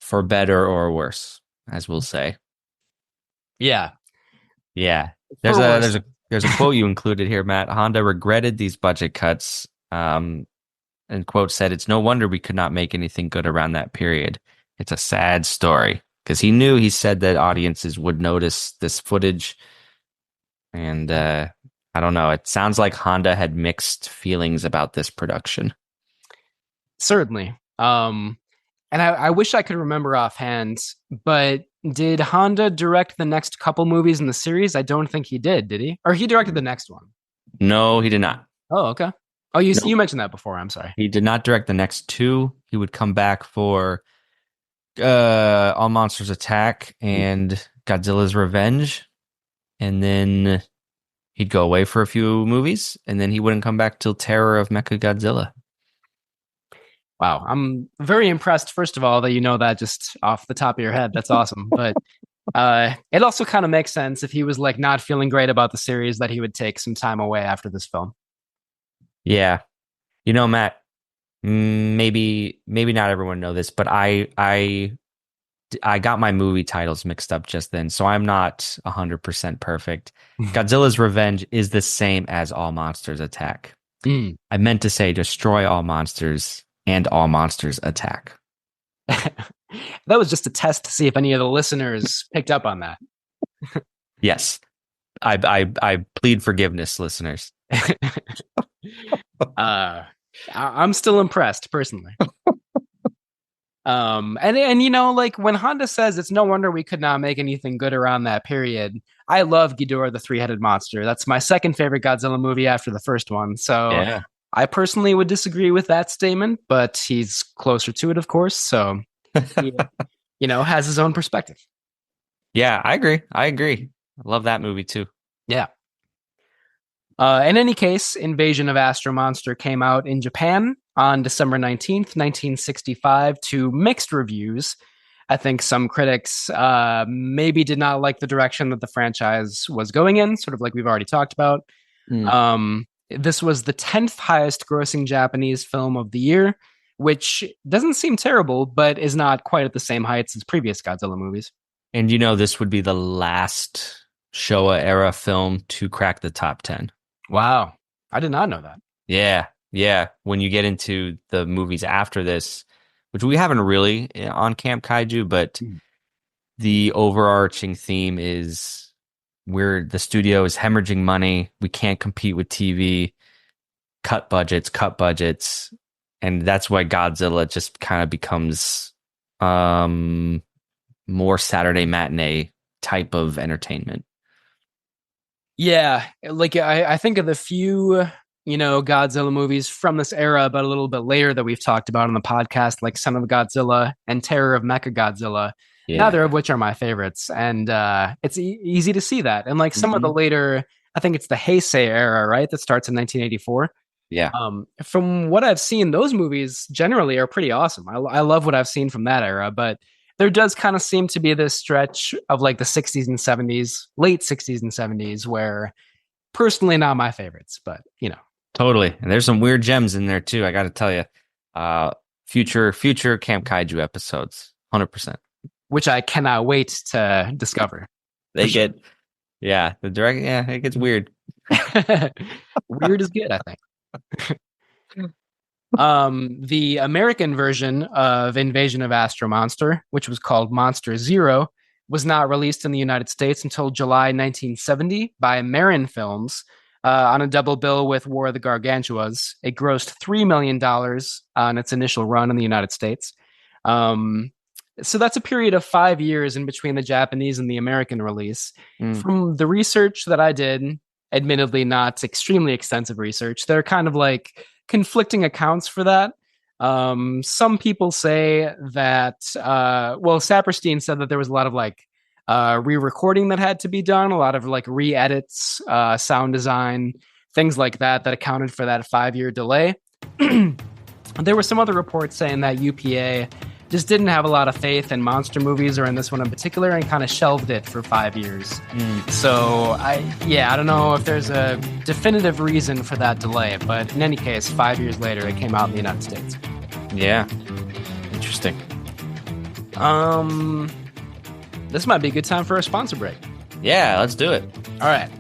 for better or worse, as we'll say. Yeah. There's a quote you included here, Matt. Honda regretted these budget cuts, and quote said, "It's no wonder we could not make anything good around that period. It's a sad story." Because he said that audiences would notice this footage. And I don't know. It sounds like Honda had mixed feelings about this production. Certainly. And I wish I could remember offhand, but did Honda direct the next couple movies in the series? I don't think he did he? Or he directed the next one? No, he did not. Oh, okay. Oh, you mentioned that before. I'm sorry. He did not direct the next two. He would come back for All Monsters Attack and Godzilla's Revenge, and then he'd go away for a few movies, and then he wouldn't come back till Terror of Mechagodzilla. Wow, I'm very impressed, first of all, that you know that just off the top of your head. That's awesome. But it also kind of makes sense if he was like not feeling great about the series that he would take some time away after this film. Yeah. Matt, maybe not everyone know this, but I got my movie titles mixed up just then, so I'm not 100% perfect. Godzilla's Revenge is the same as All Monsters Attack. I meant to say Destroy All Monsters and All Monsters Attack. That was just a test to see if any of the listeners picked up on that. Yes. I plead forgiveness, listeners. I'm still impressed personally. And like when Honda says it's no wonder we could not make anything good around that period, I love Ghidorah the Three-Headed Monster. That's my second favorite Godzilla movie after the first one. So yeah. I personally would disagree with that statement, but he's closer to it, of course. So he, has his own perspective. Yeah, I agree. I love that movie too. Yeah. In any case, Invasion of Astro-Monster came out in Japan on December 19th, 1965, to mixed reviews. I think some critics maybe did not like the direction that the franchise was going in, sort of like we've already talked about. This was the 10th highest grossing Japanese film of the year, which doesn't seem terrible, but is not quite at the same heights as previous Godzilla movies. And this would be the last Showa era film to crack the top 10. Wow. I did not know that. Yeah. When you get into the movies after this, which we haven't really on Camp Kaiju, but the overarching theme is the studio is hemorrhaging money. We can't compete with TV. Cut budgets. And that's why Godzilla just kind of becomes more Saturday matinee type of entertainment. Yeah, like I think of the few, Godzilla movies from this era, but a little bit later that we've talked about on the podcast, like Son of Godzilla and Terror of Mechagodzilla, neither of which are my favorites. And it's easy to see that. And like some of the later, I think it's the Heisei era, right? That starts in 1984. Yeah. From what I've seen, those movies generally are pretty awesome. I love what I've seen from that era, but there does kind of seem to be this stretch of like the 60s and 70s, late 60s and 70s, where personally not my favorites, but Totally. And there's some weird gems in there too. I got to tell you, future Camp Kaiju episodes, 100%. Which I cannot wait to discover. It gets weird. Weird is good, I think. The American version of Invasion of Astro-Monster, which was called Monster Zero, was not released in the United States until July 1970 by Marin Films on a double bill with War of the Gargantuas. It grossed $3 million on its initial run in the United States. So that's a period of 5 years in between the Japanese and the American release. From the research that I did, admittedly not extremely extensive research, they're kind of like conflicting accounts for that. Some people say that, Saperstein said that there was a lot of like re-recording that had to be done, a lot of like re-edits, sound design, things like that accounted for that 5-year delay. There were some other reports saying that UPA just didn't have a lot of faith in monster movies, or in this one in particular, and kind of shelved it for 5 years. So I don't know if there's a definitive reason for that delay, but in any case, 5 years later, it came out in the United States. Yeah. Interesting. This might be a good time for a sponsor break. Yeah, let's do it. All right.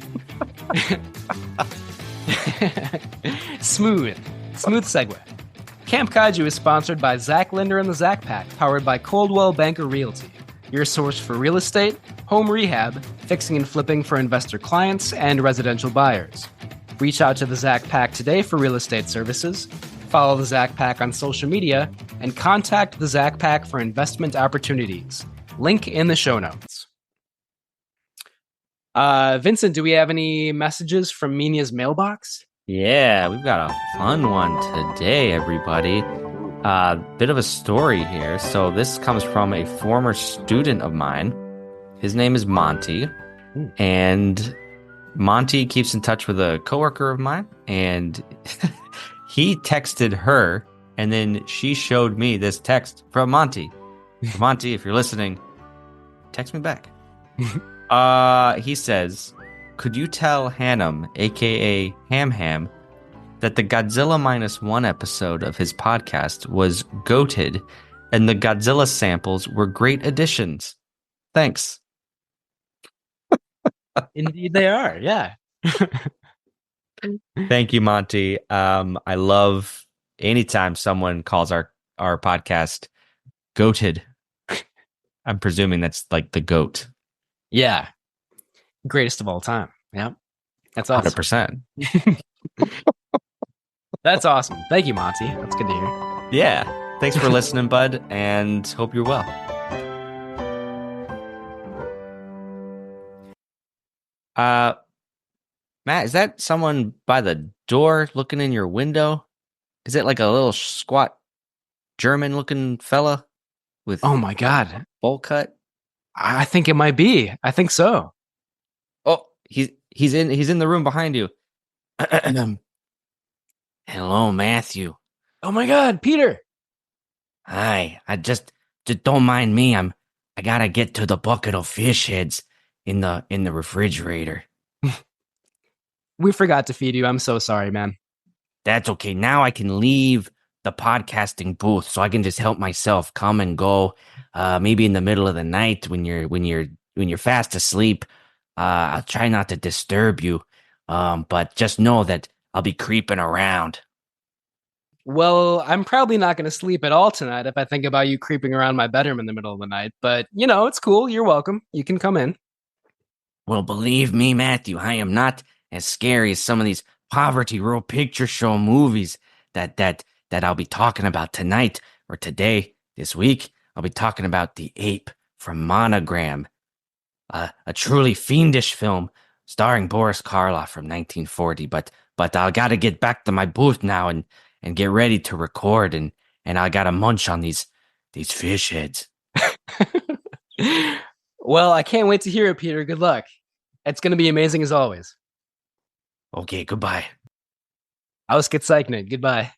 Smooth segue. Camp Kaiju is sponsored by Zach Linder and the Zach Pack, powered by Coldwell Banker Realty, your source for real estate, home rehab, fixing and flipping for investor clients, and residential buyers. Reach out to the Zach Pack today for real estate services, follow the Zach Pack on social media, and contact the Zach Pack for investment opportunities. Link in the show notes. Vincent, do we have any messages from Minia's mailbox? Yeah, we've got a fun one today, everybody. Bit of a story here. So this comes from a former student of mine. His name is Monty. And Monty keeps in touch with a coworker of mine. And he texted her, and then she showed me this text from Monty. Monty, if you're listening, text me back. He says, could you tell Hannum, a.k.a. Ham Ham, that the Godzilla -1 episode of his podcast was goated and the Godzilla samples were great additions? Thanks. Indeed they are, yeah. Thank you, Monty. I love anytime someone calls our podcast goated. I'm presuming that's like the goat. Yeah. Greatest of all time. Yeah. That's awesome. 100%. That's awesome. Thank you, Monty. That's good to hear. Yeah. Thanks for listening, bud, and hope you're well. Matt, is that someone by the door looking in your window? Is it like a little squat German-looking fella with oh my God, bowl cut? I think it might be. I think so. Oh, he's in the room behind you. Hello, Matthew. Oh my God, Peter. Hi. I just don't mind me. I gotta get to the bucket of fish heads in the refrigerator. We forgot to feed you. I'm so sorry, man. That's okay. Now I can leave the podcasting booth so I can just help myself come and go. Maybe in the middle of the night when you're fast asleep. I'll try not to disturb you. But just know that I'll be creeping around. Well, I'm probably not going to sleep at all tonight if I think about you creeping around my bedroom in the middle of the night. But, it's cool. You're welcome. You can come in. Well, believe me, Matthew, I am not as scary as some of these poverty row picture show movies that I'll be talking about tonight or today, this week. I'll be talking about the ape from Monogram, a truly fiendish film starring Boris Karloff from 1940. But I gotta get back to my booth now and get ready to record, and I gotta munch on these fish heads. Well, I can't wait to hear it, Peter. Good luck. It's going to be amazing as always. Okay, goodbye. Ausgezeichnet. Goodbye.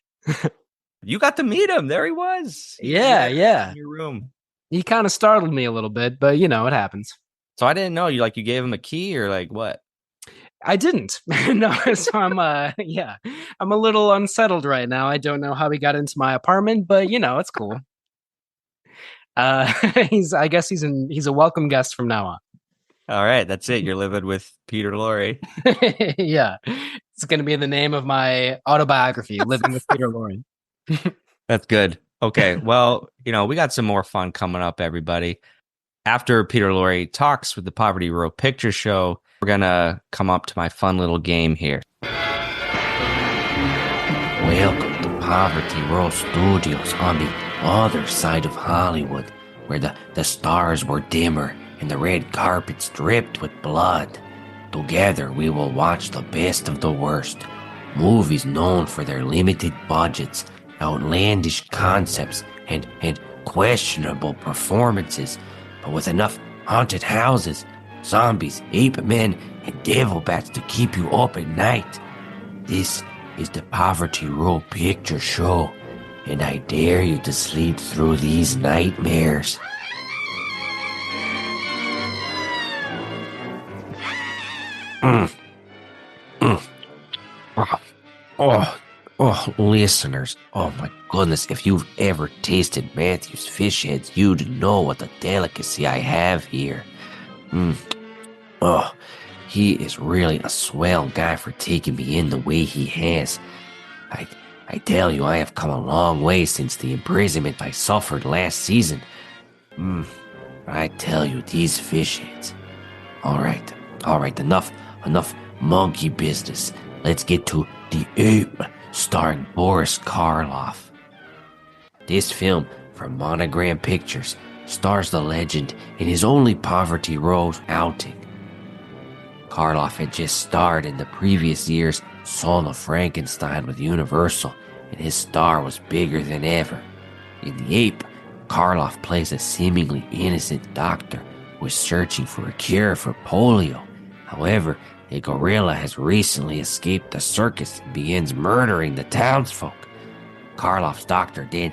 You got to meet him. There he was. Yeah. In your room. He kind of startled me a little bit, but it happens. So I didn't know you gave him a key or what? I didn't. No, so I'm I'm a little unsettled right now. I don't know how he got into my apartment, but it's cool. I guess he's a welcome guest from now on. All right, that's it. You're living with Peter Lorre. Yeah. It's going to be in the name of my autobiography, Living with Peter Lorre. That's good. Okay, well, we got some more fun coming up, everybody. After Peter Lorre talks with the Poverty Row Picture Show, we're going to come up to my fun little game here. Welcome to Poverty Row Studios on the other side of Hollywood, where the stars were dimmer and the red carpets dripped with blood. Together we will watch the best of the worst. Movies known for their limited budgets, outlandish concepts, and questionable performances, but with enough haunted houses, zombies, ape men, and devil bats to keep you up at night. This is the Poverty Row Picture Show, and I dare you to sleep through these nightmares. Listeners, oh my goodness, if you've ever tasted Matthew's fish heads, you'd know what a delicacy I have here. He is really a swell guy for taking me in the way he has. I tell you, I have come a long way since the imprisonment I suffered last season. I tell you, these fish heads. All right, enough monkey business. Let's get to The Ape, starring Boris Karloff. This film from Monogram Pictures stars the legend in his only Poverty Row outing. Karloff had just starred in the previous year's Son of Frankenstein with Universal, and his star was bigger than ever. In The Ape, Karloff plays a seemingly innocent doctor who is searching for a cure for polio. However, a gorilla has recently escaped the circus and begins murdering the townsfolk. Karloff's doctor then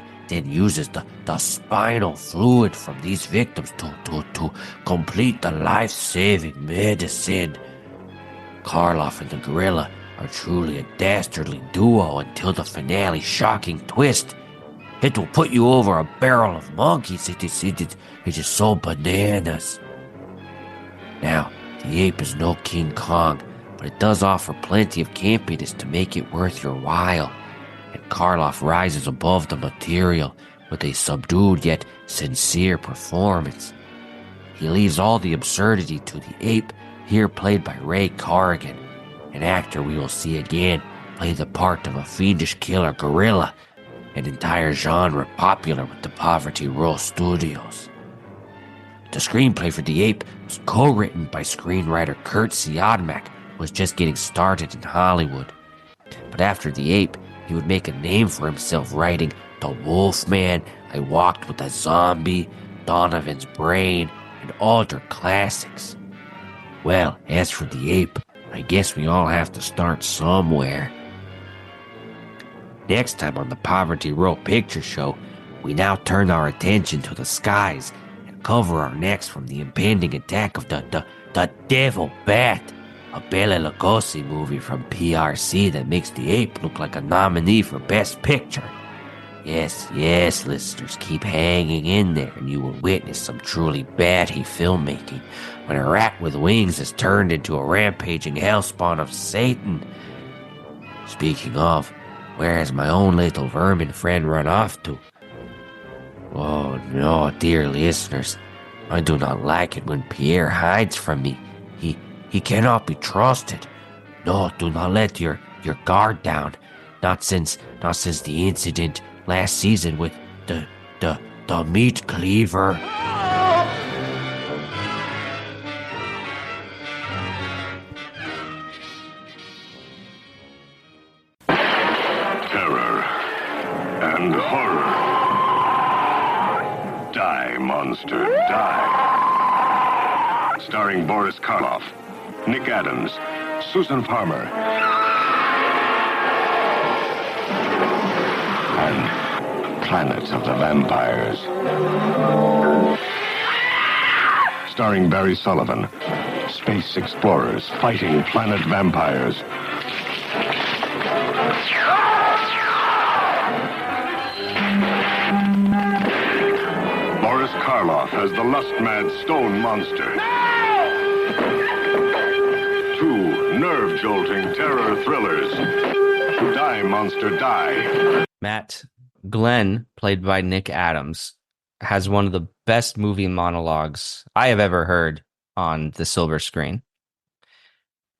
uses the spinal fluid from these victims to complete the life-saving medicine. Karloff and the gorilla are truly a dastardly duo until the finale shocking twist. It will put you over a barrel of monkeys. It is so bananas. Now, The Ape is no King Kong, but it does offer plenty of campiness to make it worth your while. And Karloff rises above the material with a subdued yet sincere performance. He leaves all the absurdity to The Ape, here played by Ray Corrigan, an actor we will see again play the part of a fiendish killer gorilla, an entire genre popular with the Poverty Row Studios. The screenplay for The Ape was co-written by screenwriter Kurt Siodmak, who was just getting started in Hollywood. But after The Ape, he would make a name for himself writing The Wolfman, I Walked with a Zombie, Donovan's Brain, and other classics. Well, as for The Ape, I guess we all have to start somewhere. Next time on the Poverty Row Picture Show, we now turn our attention to the skies and cover our necks from the impending attack of the Devil Bat, a Bela Lugosi movie from PRC that makes The Ape look like a nominee for Best Picture. Yes, listeners, keep hanging in there and you will witness some truly batty filmmaking when a rat with wings is turned into a rampaging hellspawn of Satan. Speaking of, where has my own little vermin friend run off to? Oh no, dear listeners, I do not like it when Pierre hides from me. He cannot be trusted. No, do not let your guard down. Not since the incident last season with the meat cleaver. and horror. Die, monster, die. Starring Boris Karloff, Nick Adams, Susan Farmer, and Planet of the Vampires. Starring Barry Sullivan, space explorers fighting planet vampires. Boris Karloff as the lust-mad stone monster. Two nerve-jolting terror thrillers. Die, monster, die. Matt, Glenn, played by Nick Adams, has one of the best movie monologues I have ever heard on the silver screen.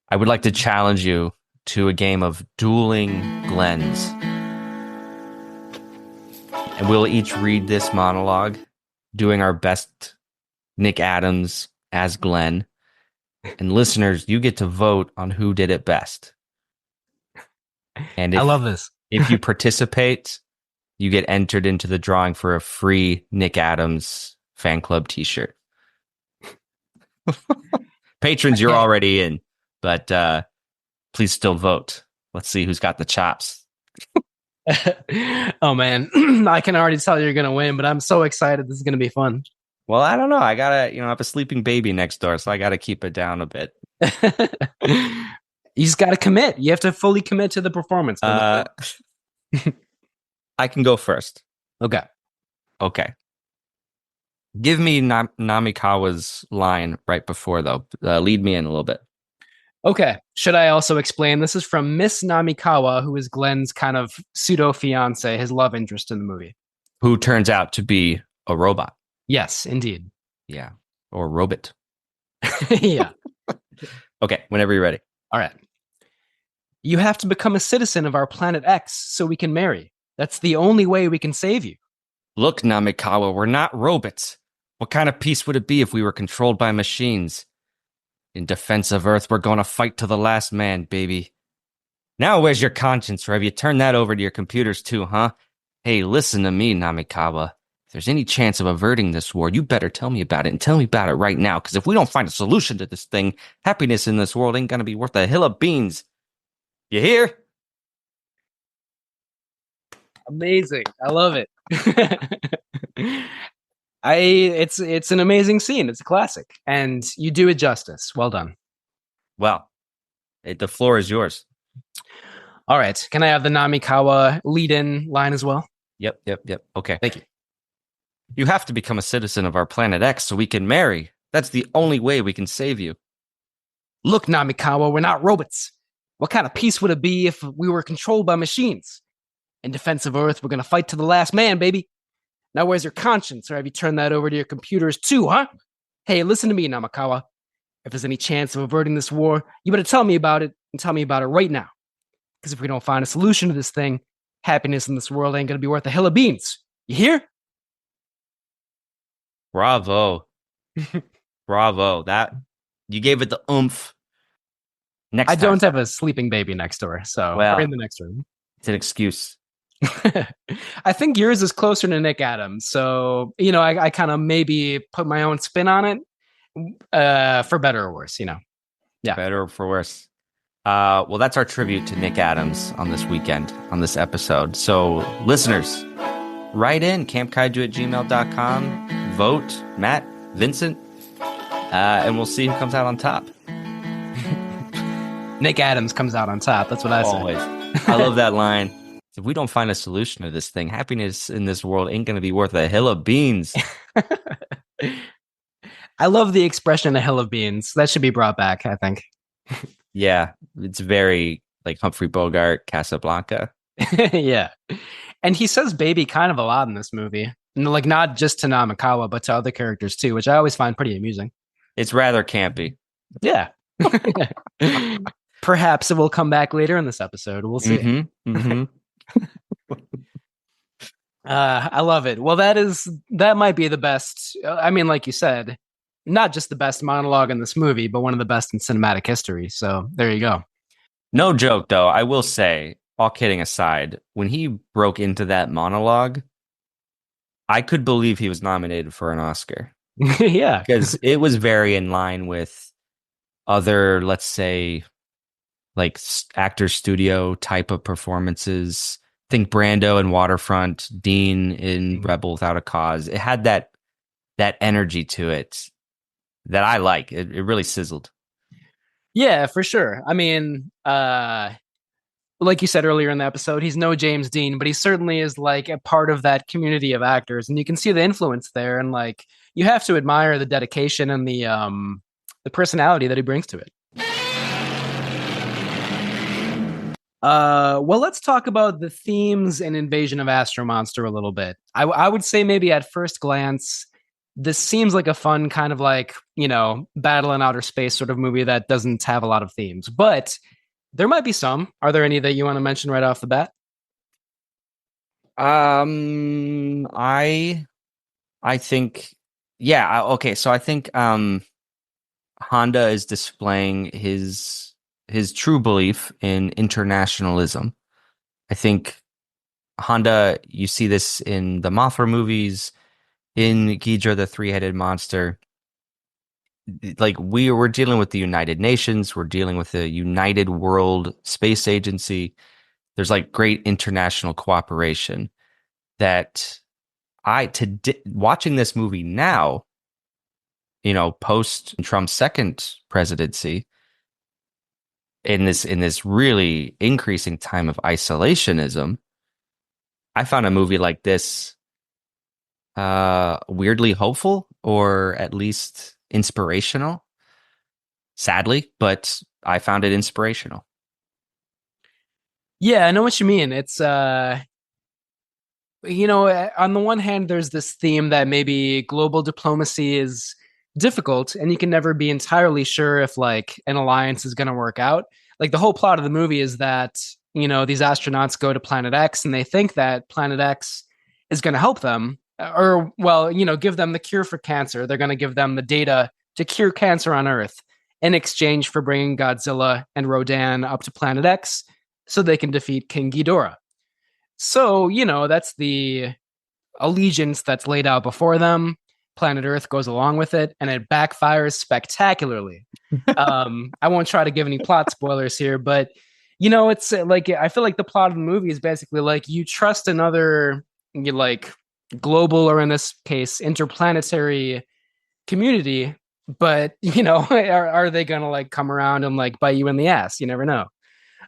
I would like to challenge you to a game of dueling Glens. And we'll each read this monologue, doing our best Nick Adams as Glenn. And listeners, you get to vote on who did it best. And I love this. If you participate, you get entered into the drawing for a free Nick Adams fan club t-shirt. Patrons, you're already in, but please still vote. Let's see who's got the chops. Oh man, I can already tell you're gonna win, but I'm so excited. This is gonna be fun. Well, I don't know. I gotta, I have a sleeping baby next door, so I gotta keep it down a bit. You just gotta commit. You have to fully commit to the performance. I can go first. Okay. Give me Namikawa's line right before, though. Lead me in a little bit. Okay. Should I also explain? This is from Miss Namikawa, who is Glenn's kind of pseudo fiance, his love interest in the movie. Who turns out to be a robot. Yes, indeed. Yeah. Or robot. Yeah. Okay. Whenever you're ready. All right. You have to become a citizen of our planet X so we can marry. That's the only way we can save you. Look, Namikawa, we're not robots. What kind of peace would it be if we were controlled by machines? In defense of Earth, we're going to fight to the last man, baby. Now where's your conscience, or have you turned that over to your computers too, huh? Hey, listen to me, Namikawa. If there's any chance of averting this war, you better tell me about it, and tell me about it right now, because if we don't find a solution to this thing, happiness in this world ain't going to be worth a hill of beans. You hear? Amazing. I love it. It's an amazing scene. It's a classic. And you do it justice. Well done. Well, the floor is yours. All right. Can I have the Namikawa lead-in line as well? Yep. Okay. Thank you. You have to become a citizen of our planet X so we can marry. That's the only way we can save you. Look, Namikawa, we're not robots. What kind of peace would it be if we were controlled by machines? In defense of Earth, we're going to fight to the last man, baby. Now where's your conscience, or have you turned that over to your computers too, huh? Hey, listen to me, Namikawa. If there's any chance of averting this war, you better tell me about it, and tell me about it right now. Because if we don't find a solution to this thing, happiness in this world ain't going to be worth a hill of beans. You hear? Bravo. Bravo. That you gave it the oomph. I don't have a sleeping baby next door, so we're in the next room. It's an excuse. I think yours is closer to Nick Adams, so I kind of maybe put my own spin on it, for better or worse. Yeah, better or for worse. Well, that's our tribute to Nick Adams on this weekend, on this episode. So, listeners, write in campkaiju@gmail.com, vote Matt, Vincent, and we'll see who comes out on top. Nick Adams comes out on top. That's what I say. Always. I love that line. If we don't find a solution to this thing, happiness in this world ain't going to be worth a hill of beans. I love the expression "a hill of beans." That should be brought back, I think. Yeah, it's very like Humphrey Bogart, Casablanca. Yeah. And he says baby kind of a lot in this movie. And like not just to Namikawa, but to other characters too, which I always find pretty amusing. It's rather campy. Yeah. Perhaps it will come back later in this episode. We'll see. Mm-hmm. I love it. Well, that might be the best. I mean, like you said, not just the best monologue in this movie, but one of the best in cinematic history. So there you go. No joke, though. I will say all kidding aside, when he broke into that monologue, I could believe he was nominated for an Oscar Yeah. because it was very in line with other, let's say, like actor studio type of performances. Think Brando in Waterfront, Dean in Rebel Without a Cause. It had that energy to it that I like. It really sizzled. Yeah, for sure. I mean, like you said earlier in the episode, he's no James Dean, but he certainly is like a part of that community of actors, and you can see the influence there. And like, you have to admire the dedication and the personality that he brings to it. Well, let's talk about the themes and Invasion of Astro-Monster a little bit. I would say maybe at first glance, this seems like a fun kind of like, battle in outer space sort of movie that doesn't have a lot of themes, but there might be some. Are there any that you want to mention right off the bat? I think, yeah, okay. So I think Honda is displaying his true belief in internationalism. I think Honda, you see this in the Mothra movies, in Ghidorah the three-headed monster. Like we're dealing with the United Nations, we're dealing with the United World Space Agency. There's like great international cooperation that watching this movie now, post Trump's second presidency, in this really increasing time of isolationism, I found a movie like this weirdly hopeful, or at least inspirational. Sadly, but I found it inspirational. Yeah, I know what you mean. It's on the one hand, there's this theme that maybe global diplomacy is difficult and you can never be entirely sure if like an alliance is going to work out. Like the whole plot of the movie is that, these astronauts go to Planet X and they think that Planet X is going to help them or, well, give them the cure for cancer. They're going to give them the data to cure cancer on Earth in exchange for bringing Godzilla and Rodan up to Planet X so they can defeat King Ghidorah. So, that's the allegiance that's laid out before them. Planet Earth goes along with it, and it backfires spectacularly. I won't try to give any plot spoilers here, but, it's like, I feel like the plot of the movie is basically like you trust another, global, or in this case, interplanetary community, but, are they going to like come around and like bite you in the ass? You never know.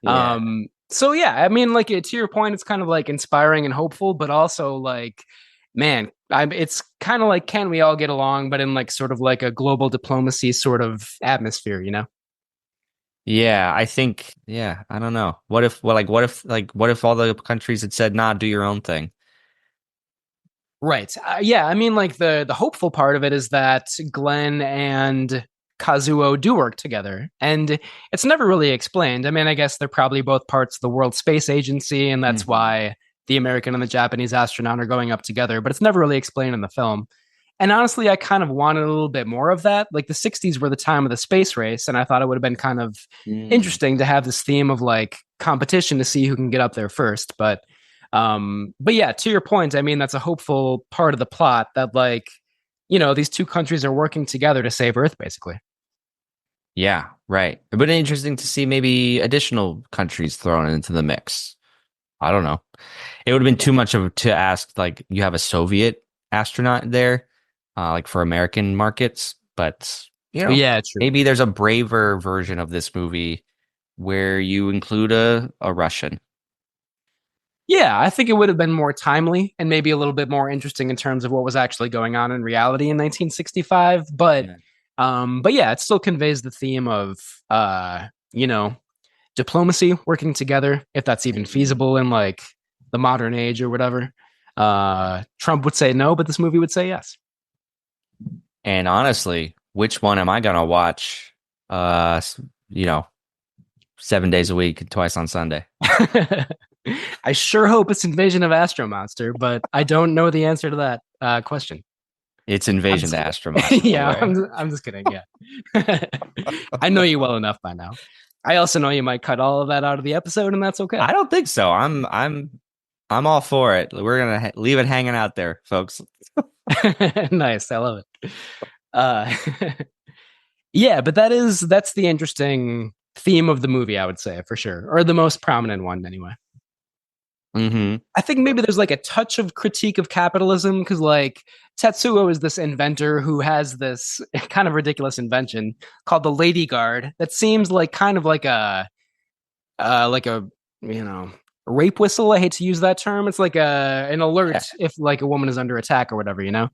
Yeah. So yeah, I mean, like to your point, it's kind of like inspiring and hopeful, but also like, man, it's kind of like, can we all get along, but in like sort of like a global diplomacy sort of atmosphere, Yeah, I think, yeah, I don't know. What if all the countries had said, nah, do your own thing? Right. Yeah, I mean, like the hopeful part of it is that Glenn and Kazuo do work together, and it's never really explained. I mean, I guess they're probably both parts of the World Space Agency, and that's why the American and the Japanese astronaut are going up together, but it's never really explained in the film. And honestly, I kind of wanted a little bit more of that. Like the 60s were the time of the space race, and I thought it would have been kind of interesting to have this theme of like competition to see who can get up there first. But yeah, to your point, I mean, that's a hopeful part of the plot that like, these two countries are working together to save Earth, basically. Yeah, right. But interesting to see maybe additional countries thrown into the mix. I don't know. It would have been too much to ask, like, you have a Soviet astronaut there, like for American markets, but yeah, true. Maybe there's a braver version of this movie where you include a Russian. Yeah, I think it would have been more timely and maybe a little bit more interesting in terms of what was actually going on in reality in 1965. But yeah, it still conveys the theme of diplomacy, working together, if that's even feasible in like the modern age or whatever. Trump would say no, but this movie would say yes. And honestly, which one am I gonna watch? 7 days a week, twice on Sunday. I sure hope it's Invasion of Astro-Monster, but I don't know the answer to that question. It's Invasion of Astro-Monster. Yeah, I'm just kidding. Yeah, I know you well enough by now. I also know you might cut all of that out of the episode, and that's okay. I don't think so. I'm all for it. We're gonna leave it hanging out there, folks. Nice, I love it. Uh, yeah, but that's the interesting theme of the movie, I would say, for sure, or the most prominent one, anyway. Mm-hmm. I think maybe there's like a touch of critique of capitalism because like Tetsuo is this inventor who has this kind of ridiculous invention called the Lady Guard that seems like kind of like a you know rape whistle. I hate to use that term. It's like an alert if like a woman is under attack or whatever, you know.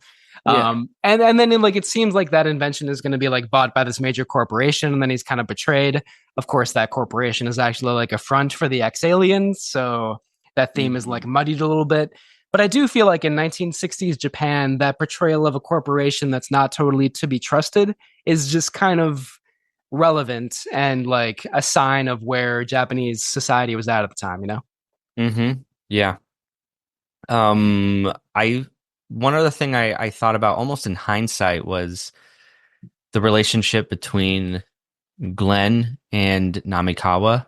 Yeah. And then like it seems like that invention is going to be like bought by this major corporation, and then he's kind of betrayed. Of course, that corporation is actually like a front for the Xiliens, so that theme is like muddied a little bit. But I do feel like in 1960s Japan, that portrayal of a corporation that's not totally to be trusted is just kind of relevant and like a sign of where Japanese society was at the time, you know? Mm-hmm. Yeah. I one other thing I thought about almost in hindsight was the relationship between Glenn and Namikawa.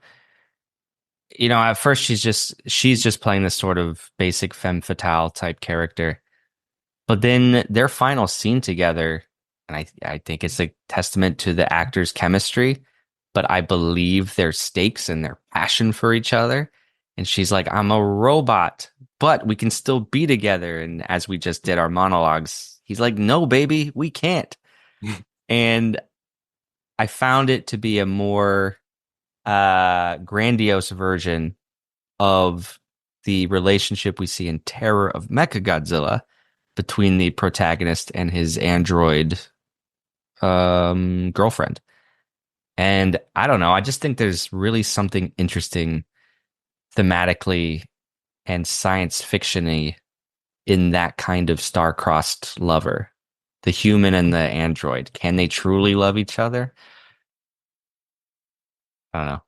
You know, at first she's just playing this sort of basic femme fatale type character. But then their final scene together, and I think it's a testament to the actors' chemistry, but I believe their stakes and their passion for each other. And she's like, I'm a robot, but we can still be together. And as we just did our monologues, he's like, no, baby, we can't. And I found it to be a more grandiose version of the relationship we see in Terror of Mechagodzilla between the protagonist and his android girlfriend. And I don't know, I just think there's really something interesting thematically and science fiction-y in that kind of star-crossed lover. The human and the android. Can they truly love each other? I don't know.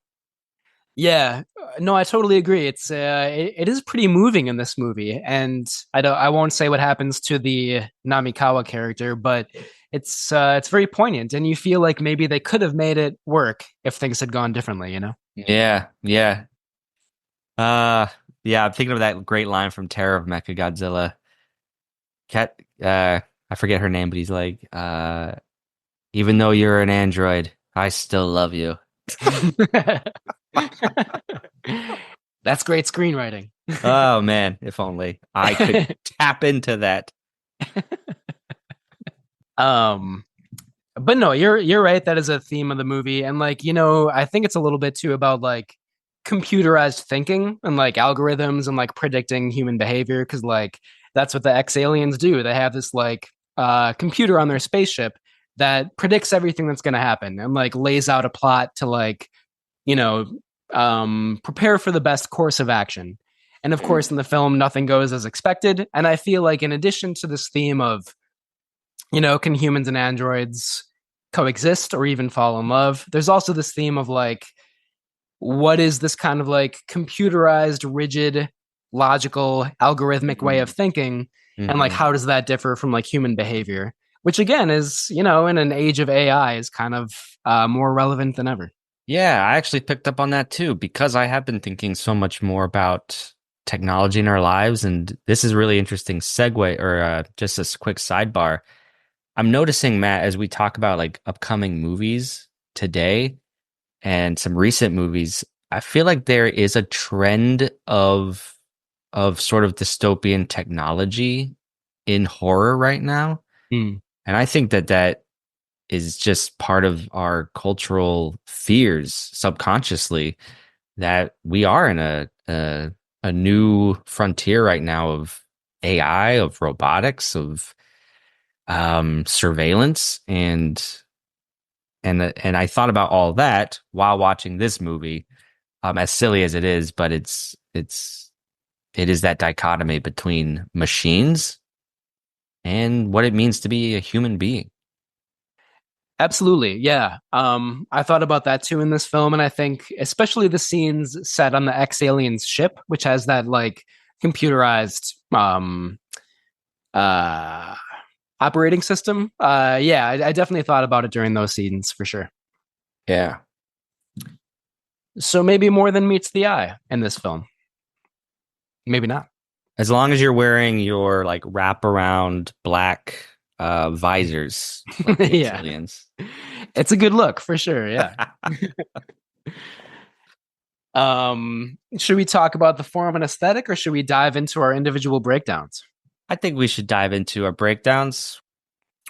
Yeah, no, I totally agree. It is pretty moving in this movie, and I won't say what happens to the Namikawa character, but it's very poignant, and you feel like maybe they could have made it work if things had gone differently, you know? Yeah, yeah. Yeah, I'm thinking of that great line from Terror of Mechagodzilla. Cat, I forget her name, but he's like, even though you're an android, I still love you. That's great screenwriting. Oh man, if only I could tap into that. But no, you're right. That is a theme of the movie, and like I think it's a little bit too about like computerized thinking and like algorithms and like predicting human behavior because like that's what the Xaliens do. They have this like computer on their spaceship that predicts everything that's going to happen and like lays out a plot to like prepare for the best course of action. And of course, in the film, nothing goes as expected. And I feel like in addition to this theme of, can humans and androids coexist or even fall in love? There's also this theme of like, what is this kind of like computerized, rigid, logical, algorithmic way of thinking? And like, how does that differ from like human behavior? Which again is, in an age of AI is kind of more relevant than ever. Yeah, I actually picked up on that too, because I have been thinking so much more about technology in our lives. And this is a really interesting segue or just a quick sidebar. I'm noticing, Matt, as we talk about like upcoming movies today and some recent movies, I feel like there is a trend of sort of dystopian technology in horror right now. And I think that is just part of our cultural fears subconsciously that we are in a new frontier right now of AI, of robotics, of surveillance, and I thought about all that while watching this movie, as silly as it is, but it is that dichotomy between machines and what it means to be a human being. Absolutely. Yeah. I thought about that too in this film. And I think especially the scenes set on the Xaliens ship, which has that like computerized operating system. Yeah, I definitely thought about it during those scenes for sure. Yeah. So maybe more than meets the eye in this film. Maybe not. As long as you're wearing your like wraparound black visors, like the Yeah. Xiliens. It's a good look for sure. Yeah. Should we talk about the form and aesthetic, or should we dive into our individual breakdowns? I think we should dive into our breakdowns.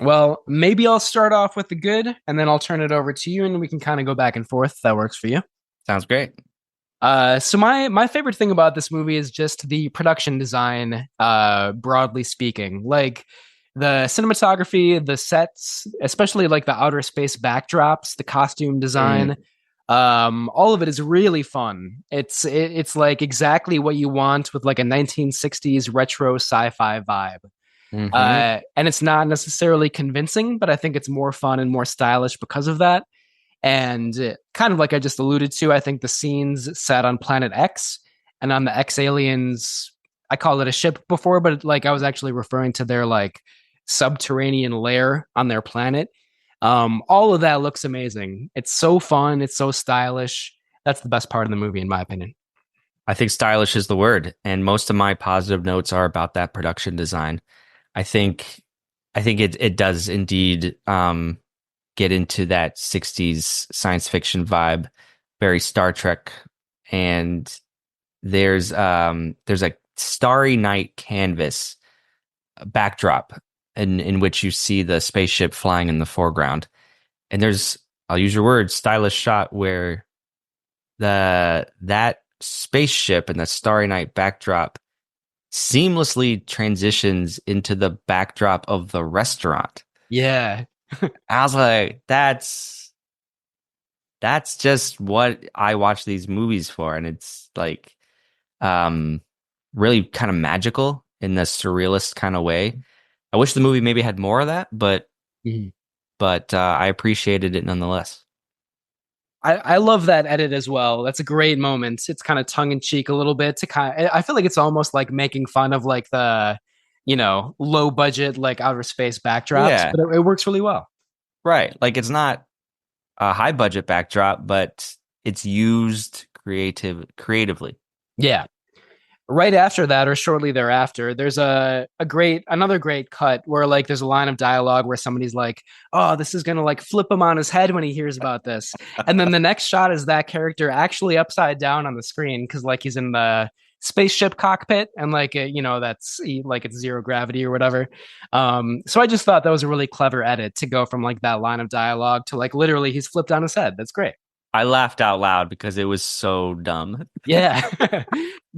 Well, maybe I'll start off with the good, and then I'll turn it over to you, and we can kind of go back and forth if that works for you. Sounds great. So my favorite thing about this movie is just the production design, broadly speaking. Like the cinematography, the sets, especially like the outer space backdrops, the costume design, all of it is really fun. It's like exactly what you want with like a 1960s retro sci-fi vibe. And it's not necessarily convincing, but I think it's more fun and more stylish because of that. And kind of like I just alluded to, I think the scenes set on Planet X and on the X aliens, I call it a ship before, but like I was actually referring to their like subterranean lair on their planet. All of that looks amazing. It's so fun. It's so stylish. That's the best part of the movie, in my opinion. I think stylish is the word, and most of my positive notes are about that production design. I think it does indeed get into that 60s science fiction vibe, very Star Trek. And there's a starry night canvas backdrop in which you see the spaceship flying in the foreground. And there's, I'll use your word, stylish shot where that spaceship and the starry night backdrop seamlessly transitions into the backdrop of the restaurant. Yeah. I was like, that's just what I watch these movies for. And it's like really kind of magical in the surrealist kind of way. I wish the movie maybe had more of that, but I appreciated it nonetheless. I love that edit as well. That's a great moment. It's kind of tongue in cheek a little bit to I feel like it's almost like making fun of like the, low budget, like outer space backdrops, but it works really well. Right. Like it's not a high budget backdrop, but it's used creatively. Yeah. Right after that, or shortly thereafter, there's another great cut where like there's a line of dialogue where somebody's like, "Oh, this is gonna like flip him on his head when he hears about this," and then the next shot is that character actually upside down on the screen because like he's in the spaceship cockpit and like that's like it's zero gravity or whatever. So I just thought that was a really clever edit to go from like that line of dialogue to like literally he's flipped on his head. That's great. I laughed out loud because it was so dumb. Yeah.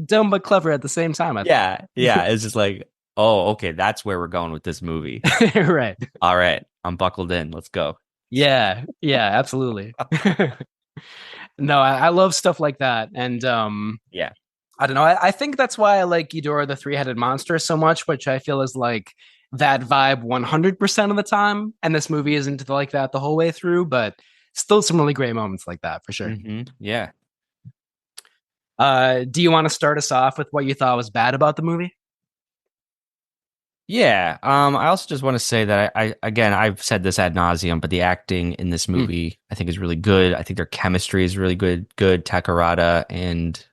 Dumb but clever at the same time. Yeah. It's just like, oh, okay, that's where we're going with this movie. Right. All right. I'm buckled in. Let's go. Yeah, absolutely. No, I love stuff like that. And yeah. I don't know. I think that's why I like Ghidorah the Three-Headed Monster so much, which I feel is like that vibe 100% of the time. And this movie isn't like that the whole way through, but still some really great moments like that for sure. Yeah. Do you want to start us off with what you thought was bad about the movie? Yeah. I also just want to say that I've said this ad nauseum, but the acting in this movie I think is really good. I think their chemistry is really good. Takarada and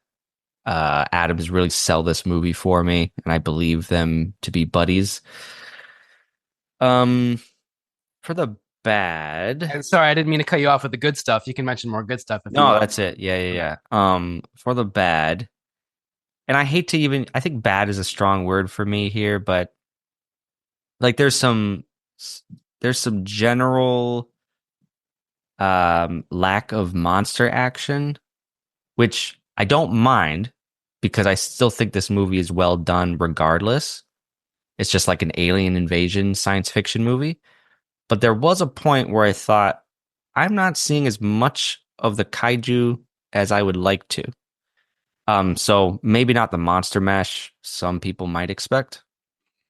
Adams really sell this movie for me, and I believe them to be buddies. For the bad, sorry, I didn't mean to cut you off with the good stuff. You can mention more good stuff. No, that's it. Yeah. For the bad, and I hate to I think bad is a strong word for me here, but like there's some general lack of monster action, which I don't mind because I still think this movie is well done regardless. It's just like an alien invasion science fiction movie. But there was a point where I thought, I'm not seeing as much of the kaiju as I would like to. So maybe not the monster mash some people might expect.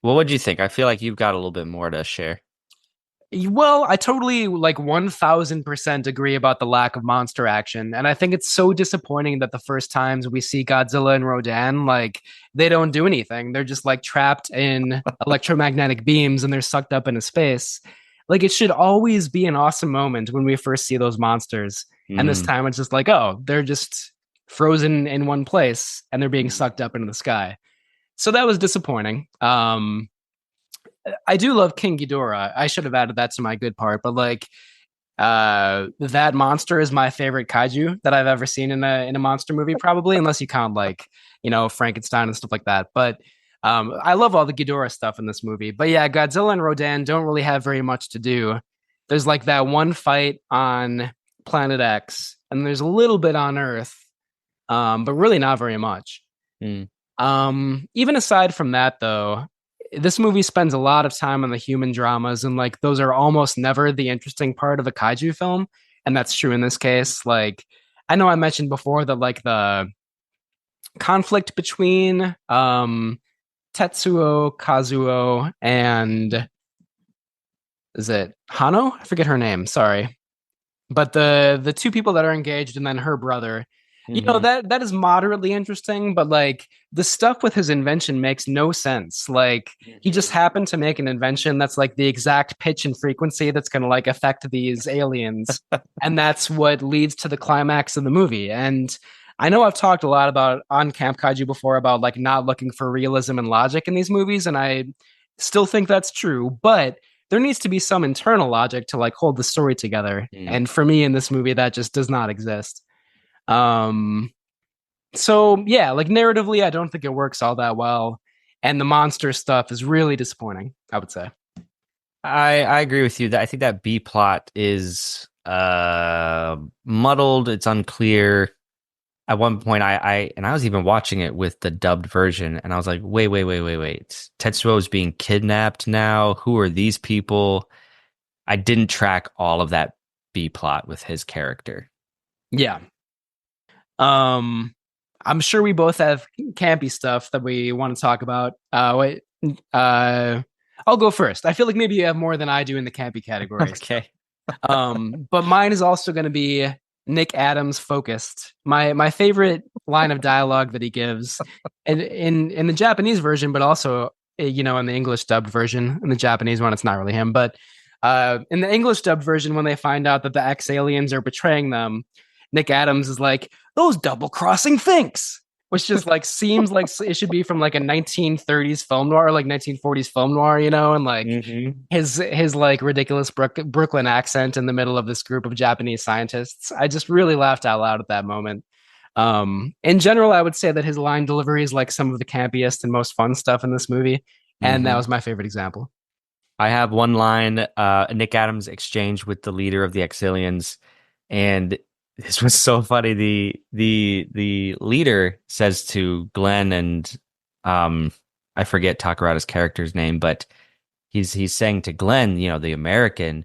Well, what do you think? I feel like you've got a little bit more to share. Well, I totally like 1000% agree about the lack of monster action. And I think it's so disappointing that the first times we see Godzilla and Rodan, like they don't do anything. They're just like trapped in electromagnetic beams and they're sucked up into space. Like it should always be an awesome moment when we first see those monsters. And this time it's just like, oh, they're just frozen in one place and they're being sucked up into the sky. So that was disappointing. I do love King Ghidorah. I should have added that to my good part, but like that monster is my favorite kaiju that I've ever seen in a monster movie, probably, unless you count like, Frankenstein and stuff like that. But I love all the Ghidorah stuff in this movie. But yeah, Godzilla and Rodan don't really have very much to do. There's like that one fight on Planet X, and there's a little bit on Earth, but really not very much. Even aside from that, though, this movie spends a lot of time on the human dramas, and like those are almost never the interesting part of a kaiju film, and that's true in this case. Like, I know I mentioned before that like the conflict between Tetsuo Kazuo and is it Hano? I forget her name. Sorry, but the two people that are engaged, and then her brother. That is moderately interesting, but like the stuff with his invention makes no sense. Like he just happened to make an invention that's like the exact pitch and frequency that's going to like affect these aliens, and that's what leads to the climax of the movie. And I know I've talked a lot about on Camp Kaiju before about like not looking for realism and logic in these movies, and I still think that's true, but there needs to be some internal logic to like hold the story together. And for me in this movie, that just does not exist. So yeah, like narratively, I don't think it works all that well. And the monster stuff is really disappointing, I would say. I agree with you that I think that B plot is muddled. It's unclear. At one point, I was even watching it with the dubbed version, and I was like, wait. Tetsuo is being kidnapped now. Who are these people? I didn't track all of that B plot with his character. Yeah. I'm sure we both have campy stuff that we want to talk about. I'll go first. I feel like maybe you have more than I do in the campy categories. Okay. But mine is also going to be Nick Adams focused. My favorite line of dialogue that he gives in the Japanese version, but also in the English dubbed version. In the Japanese one, it's not really him, but in the English dubbed version, when they find out that the ex-aliens are betraying them, Nick Adams is like, those double-crossing finks, which just like seems like it should be from like a 1930s film noir, or like 1940s film noir, and like his like ridiculous Brooklyn accent in the middle of this group of Japanese scientists. I just really laughed out loud at that moment. In general, I would say that his line delivery is like some of the campiest and most fun stuff in this movie, and that was my favorite example. I have one line, Nick Adams exchange with the leader of the Xiliens, and this was so funny. The leader says to Glenn and I forget Takarada's character's name, but he's saying to Glenn, the American,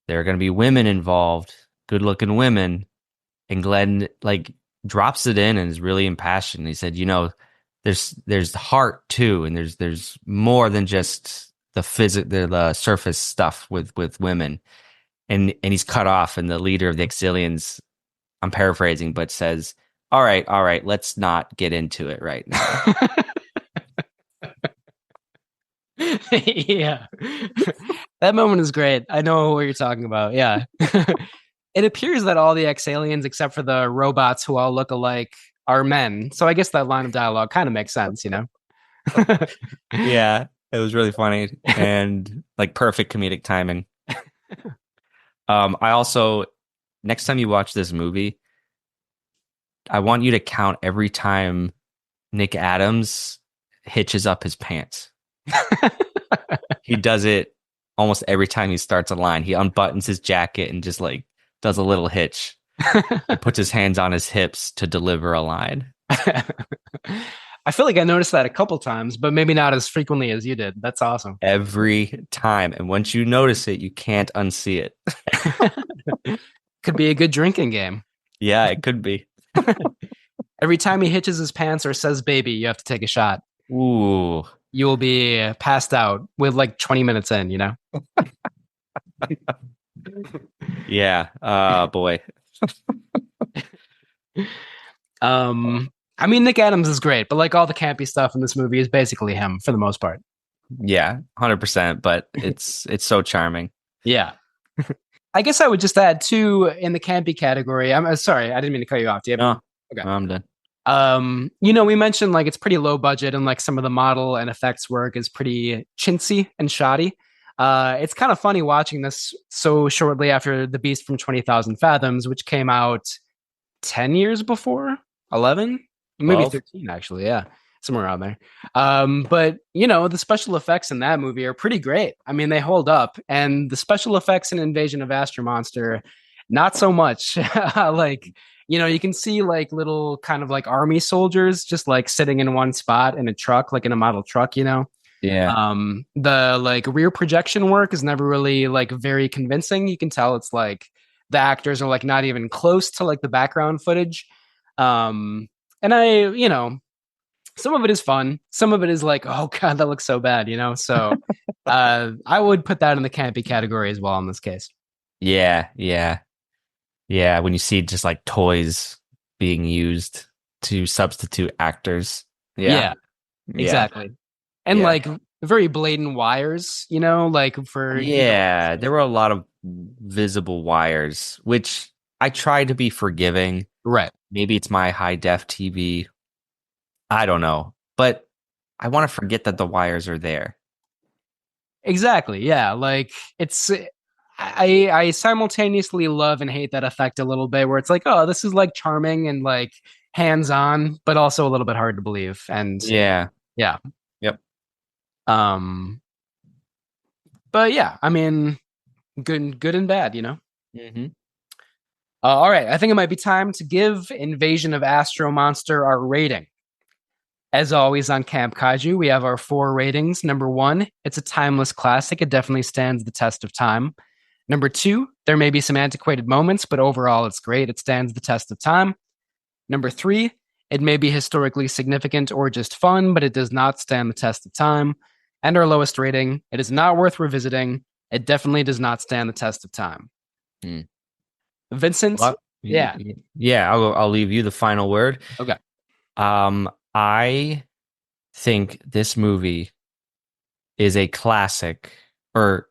there are going to be women involved, good-looking women, and Glenn like drops it in and is really impassioned. He said, there's heart too, and there's more than just the surface stuff with women. And he's cut off, and the leader of the Xiliens, I'm paraphrasing, but says, all right, let's not get into it right now. Yeah. That moment is great. I know what you're talking about. Yeah. It appears that all the Xiliens, except for the robots who all look alike, are men. So I guess that line of dialogue kind of makes sense, Yeah, it was really funny and like perfect comedic timing. I also, next time you watch this movie, I want you to count every time Nick Adams hitches up his pants. He does it almost every time he starts a line. He unbuttons his jacket and just like does a little hitch. He puts his hands on his hips to deliver a line. I feel like I noticed that a couple times, but maybe not as frequently as you did. That's awesome. Every time. And once you notice it, you can't unsee it. Could be a good drinking game. Yeah, it could be. Every time he hitches his pants or says baby, you have to take a shot. Ooh. You will be passed out with like 20 minutes in, Yeah. Boy. I mean, Nick Adams is great, but like all the campy stuff in this movie is basically him for the most part. Yeah, 100%. But it's so charming. Yeah. I guess I would just add two in the campy category. I'm sorry, I didn't mean to cut you off. Do you have No, okay. no, I'm done. We mentioned like it's pretty low budget and like some of the model and effects work is pretty chintzy and shoddy. It's kind of funny watching this so shortly after The Beast from 20,000 Fathoms, which came out 10 years before, 11, maybe 12? 13 actually. Yeah, somewhere around there. But the special effects in that movie are pretty great. I mean, they hold up, and the special effects in Invasion of Astro-Monster, not so much. Like, you can see like little kind of like army soldiers just like sitting in one spot in a truck, like in a model truck. Yeah. The like rear projection work is never really like very convincing. You can tell it's like the actors are like not even close to like the background footage. And some of it is fun. Some of it is like, oh God, that looks so bad, So I would put that in the campy category as well in this case. Yeah. When you see just like toys being used to substitute actors. Yeah, exactly. And like very blatant wires, like for there were a lot of visible wires, which I try to be forgiving. Right. Maybe it's my high def TV. I don't know, but I want to forget that the wires are there. Exactly. Yeah. Like it's, I simultaneously love and hate that effect a little bit where it's like, oh, this is like charming and like hands on, but also a little bit hard to believe. And yeah. Yep. But yeah, I mean, good and bad, Mm-hmm. All right. I think it might be time to give Invasion of Astro-Monster our rating. As always on Camp Kaiju, we have our 4 ratings. Number 1, it's a timeless classic. It definitely stands the test of time. Number 2, there may be some antiquated moments, but overall it's great. It stands the test of time. Number 3, it may be historically significant or just fun, but it does not stand the test of time. And our lowest rating, it is not worth revisiting. It definitely does not stand the test of time. Vincent? Yeah. Yeah, I'll leave you the final word. Okay. I think this movie is a classic, or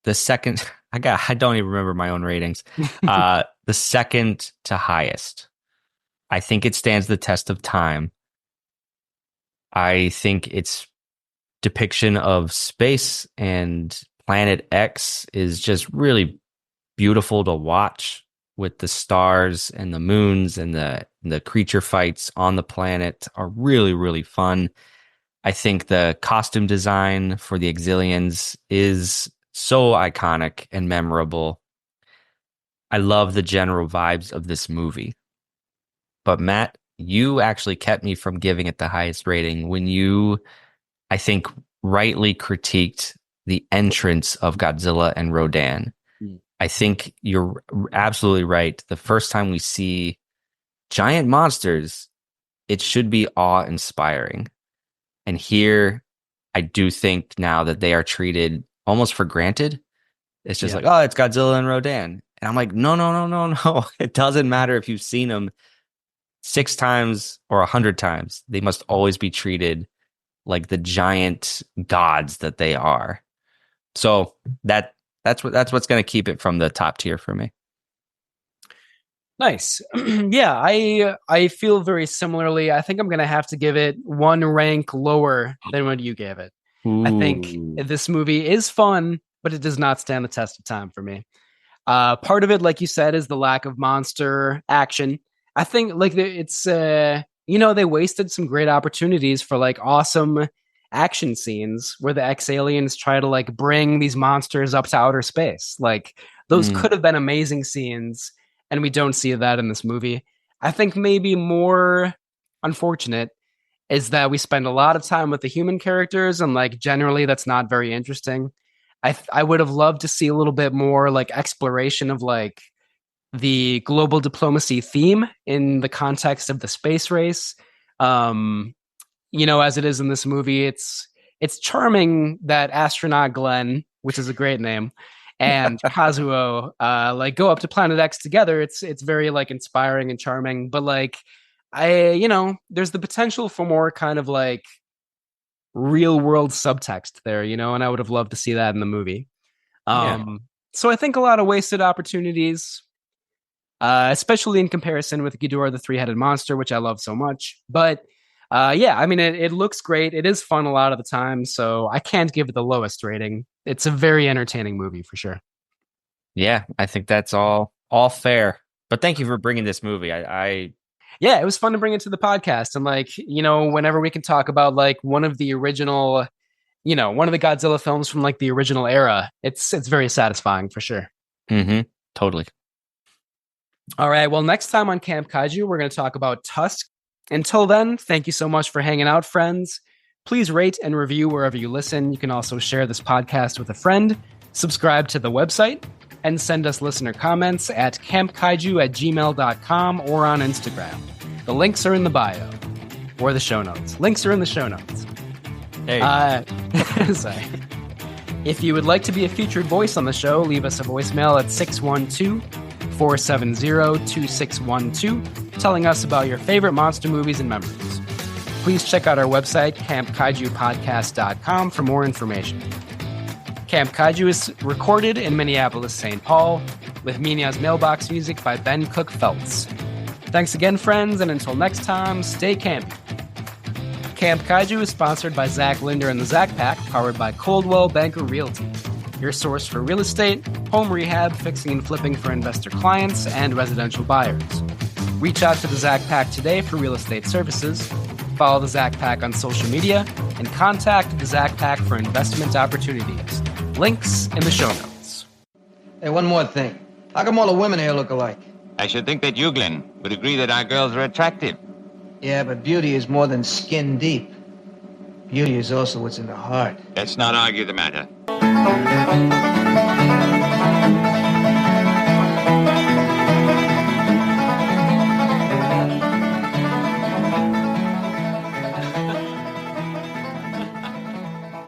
the second. I don't even remember my own ratings. The second to highest. I think it stands the test of time. I think its depiction of space and Planet X is just really beautiful to watch, with the stars and the moons and the creature fights on the planet are really, really fun. I think the costume design for the Xiliens is so iconic and memorable. I love the general vibes of this movie. But Matt, you actually kept me from giving it the highest rating when you, I think, rightly critiqued the entrance of Godzilla and Rodan. I think you're absolutely right. The first time we see giant monsters, it should be awe-inspiring. And here, I do think now that they are treated almost for granted. It's just like, oh, it's Godzilla and Rodan. And I'm like, no. It doesn't matter if you've seen them 6 times or 100 times. They must always be treated like the giant gods that they are. So that's what's going to keep it from the top tier for me. Nice. Yeah, I feel very similarly. I think I'm going to have to give it 1 rank lower than what you gave it. Ooh. I think this movie is fun, but it does not stand the test of time for me. Part of it, like you said, is the lack of monster action. I think like it's they wasted some great opportunities for like awesome action scenes where the Xaliens try to like bring these monsters up to outer space. Like those could have been amazing scenes, and we don't see that in this movie. I think maybe more unfortunate is that we spend a lot of time with the human characters, and like generally that's not very interesting. I would have loved to see a little bit more like exploration of like the global diplomacy theme in the context of the space race. As it is in this movie, it's charming that astronaut Glenn, which is a great name, and Kazuo like go up to Planet X together. It's very like inspiring and charming, but like there's the potential for more kind of like real world subtext there, and I would have loved to see that in the movie. So I think a lot of wasted opportunities, especially in comparison with Ghidorah, the three-headed monster, which I love so much. But yeah, I mean, it looks great. It is fun a lot of the time, so I can't give it the lowest rating. It's a very entertaining movie for sure. Yeah, I think that's all fair. But thank you for bringing this movie. Yeah, it was fun to bring it to the podcast. And like, you know, whenever we can talk about like one of the original, you know, one of the Godzilla films from like the original era, it's very satisfying for sure. Totally. All right. Well, next time on Camp Kaiju, we're going to talk about Tusk. Until then, thank you so much for hanging out, friends. Please rate and review wherever you listen. You can also share this podcast with a friend, subscribe to the website, and send us listener comments at campkaiju@gmail.com or on Instagram. The links are in the bio or the show notes. Links are in the show notes. Hey. Sorry. If you would like to be a featured voice on the show, leave us a voicemail at 612-470-2612, telling us about your favorite monster movies and memories. Please check out our website, campkaijupodcast.com, for more information. Camp Kaiju is recorded in Minneapolis, St. Paul, with Minya's mailbox music by Ben Cook Feltz. Thanks again, friends, and until next time, stay campy. Camp Kaiju is sponsored by Zach Linder and the Zach Pack, powered by Coldwell Banker Realty, your source for real estate, home rehab, fixing and flipping for investor clients, and residential buyers. Reach out to the Zach Pack today for real estate services. Follow the Zach Pack on social media, and contact the Zach Pack for investment opportunities. Links in the show notes. Hey, one more thing. How come all the women here look alike? I should think that you, Glenn, would agree that our girls are attractive. Yeah, but beauty is more than skin deep. Beauty is also what's in the heart. Let's not argue the matter.